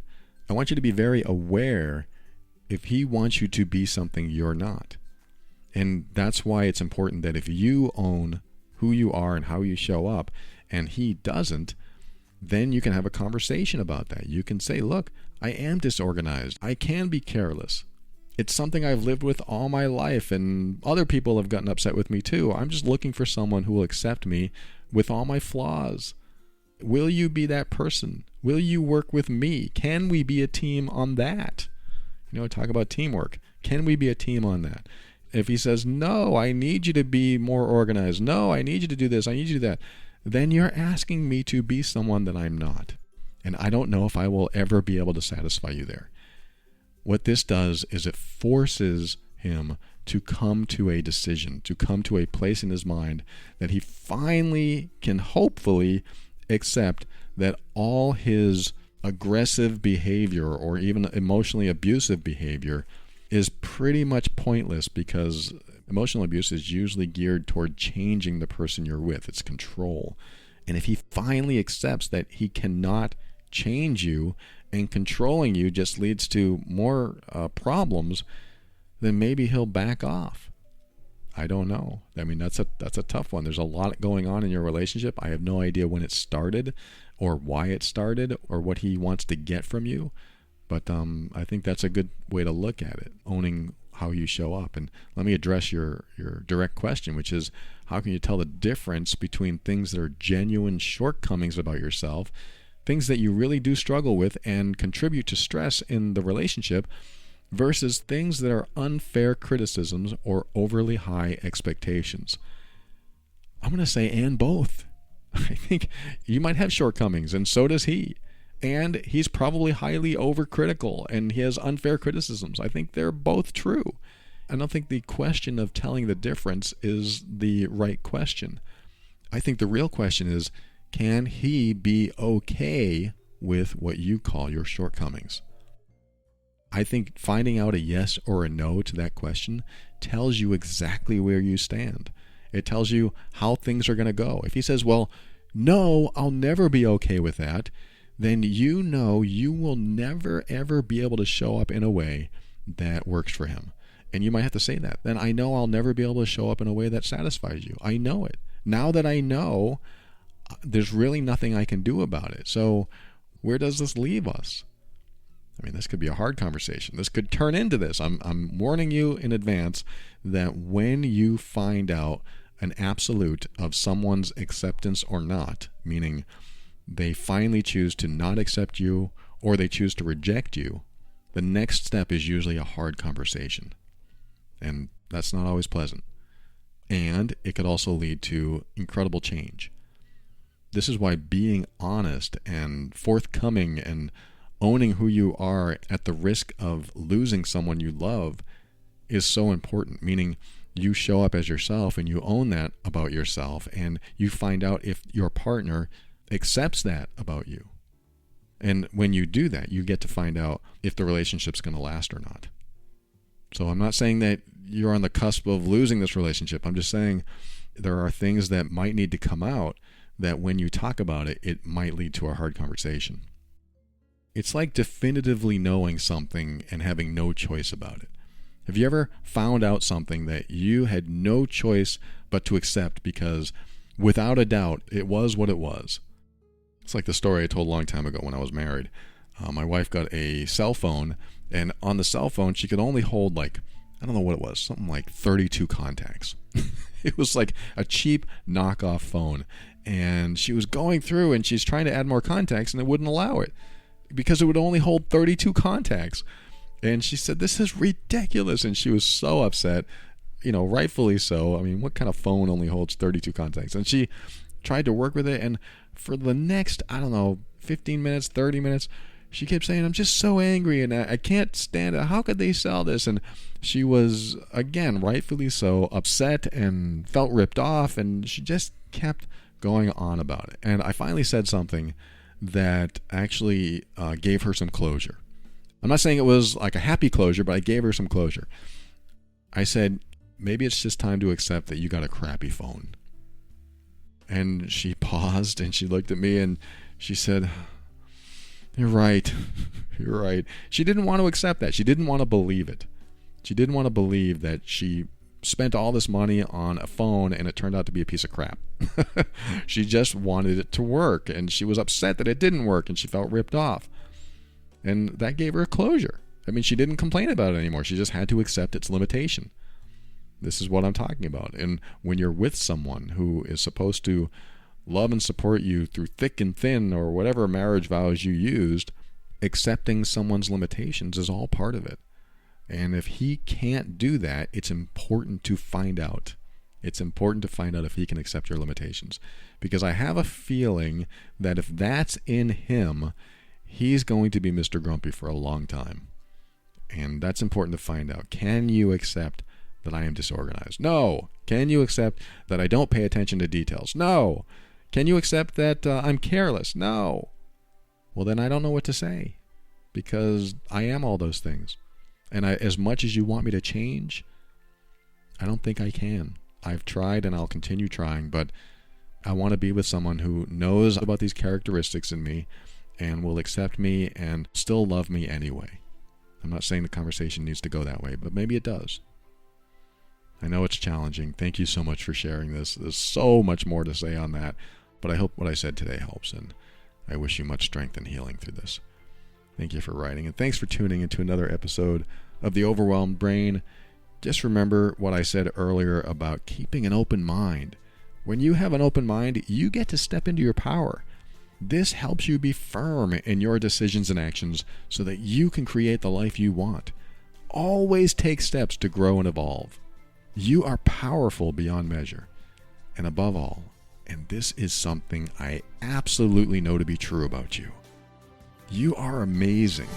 I want you to be very aware if he wants you to be something you're not. And that's why it's important that if you own who you are and how you show up, and he doesn't, then you can have a conversation about that. You can say, look, I am disorganized. I can be careless. It's something I've lived with all my life, and other people have gotten upset with me too. I'm just looking for someone who will accept me with all my flaws. Will you be that person? Will you work with me? Can we be a team on that? Talk about teamwork. Can we be a team on that? If he says, no, I need you to be more organized. No, I need you to do this. I need you to do that. Then you're asking me to be someone that I'm not. And I don't know if I will ever be able to satisfy you there. What this does is it forces him to come to a decision, to come to a place in his mind that he finally can hopefully accept that all his aggressive behavior or even emotionally abusive behavior is pretty much pointless, because emotional abuse is usually geared toward changing the person you're with. It's control. And if he finally accepts that he cannot change you and controlling you just leads to more problems, then maybe he'll back off. I don't know. I mean, that's a tough one. There's a lot going on in your relationship. I have no idea when it started or why it started or what he wants to get from you. But I think that's a good way to look at it, owning how you show up. And let me address your direct question, which is, how can you tell the difference between things that are genuine shortcomings about yourself, things that you really do struggle with and contribute to stress in the relationship, versus things that are unfair criticisms or overly high expectations? I'm going to say and both. I think you might have shortcomings, and so does he. And he's probably highly overcritical, and he has unfair criticisms. I think they're both true. I don't think the question of telling the difference is the right question. I think the real question is, can he be okay with what you call your shortcomings? I think finding out a yes or a no to that question tells you exactly where you stand. It tells you how things are going to go. If he says, well, no, I'll never be okay with that, then you know you will never, ever be able to show up in a way that works for him. And you might have to say that. Then I know I'll never be able to show up in a way that satisfies you. I know it. Now that I know, there's really nothing I can do about it. So where does this leave us? I mean, this could be a hard conversation. This could turn into this. I'm warning you in advance that when you find out an absolute of someone's acceptance or not, meaning they finally choose to not accept you or they choose to reject you, the next step is usually a hard conversation. And that's not always pleasant. And it could also lead to incredible change. This is why being honest and forthcoming and owning who you are at the risk of losing someone you love is so important, meaning you show up as yourself and you own that about yourself, and you find out if your partner accepts that about you. And when you do that, you get to find out if the relationship's going to last or not. So I'm not saying that you're on the cusp of losing this relationship. I'm just saying there are things that might need to come out that when you talk about it, it might lead to a hard conversation. It's like definitively knowing something and having no choice about it. Have you ever found out something that you had no choice but to accept because without a doubt it was what it was? It's like the story I told a long time ago when I was married. My wife got a cell phone, and on the cell phone she could only hold I don't know what it was, something like 32 contacts. It was like a cheap knockoff phone, and she was going through and she's trying to add more contacts and it wouldn't allow it because it would only hold 32 contacts. And she said, this is ridiculous. And she was so upset, rightfully so. I mean, what kind of phone only holds 32 contacts? And she tried to work with it. And for the next, 15 minutes, 30 minutes, she kept saying, I'm just so angry and I can't stand it. How could they sell this? And she was, again, rightfully so, upset and felt ripped off. And she just kept going on about it. And I finally said something that actually gave her some closure. I'm not saying it was like a happy closure, but I gave her some closure. I said, maybe it's just time to accept that you got a crappy phone. And she paused and she looked at me and she said, you're right. You're right. She didn't want to accept that. She didn't want to believe it. She didn't want to believe that she spent all this money on a phone and it turned out to be a piece of crap. She just wanted it to work, and she was upset that it didn't work and she felt ripped off. And that gave her a closure. I mean, she didn't complain about it anymore. She just had to accept its limitation. This is what I'm talking about. And when you're with someone who is supposed to love and support you through thick and thin, or whatever marriage vows you used, accepting someone's limitations is all part of it. And if he can't do that, it's important to find out. It's important to find out if he can accept your limitations. Because I have a feeling that if that's in him, he's going to be Mr. Grumpy for a long time. And that's important to find out. Can you accept that I am disorganized? No. Can you accept that I don't pay attention to details? No. Can you accept that I'm careless? No. Well, then I don't know what to say, because I am all those things. And as much as you want me to change, I don't think I can. I've tried and I'll continue trying, but I want to be with someone who knows about these characteristics in me and will accept me and still love me anyway. I'm not saying the conversation needs to go that way, but maybe it does. I know it's challenging. Thank you so much for sharing this. There's so much more to say on that, but I hope what I said today helps, and I wish you much strength and healing through this. Thank you for writing, and thanks for tuning into another episode of The Overwhelmed Brain. Just remember what I said earlier about keeping an open mind. When you have an open mind, you get to step into your power. This helps you be firm in your decisions and actions so that you can create the life you want. Always take steps to grow and evolve. You are powerful beyond measure. And above all, and this is something I absolutely know to be true about you, you are amazing.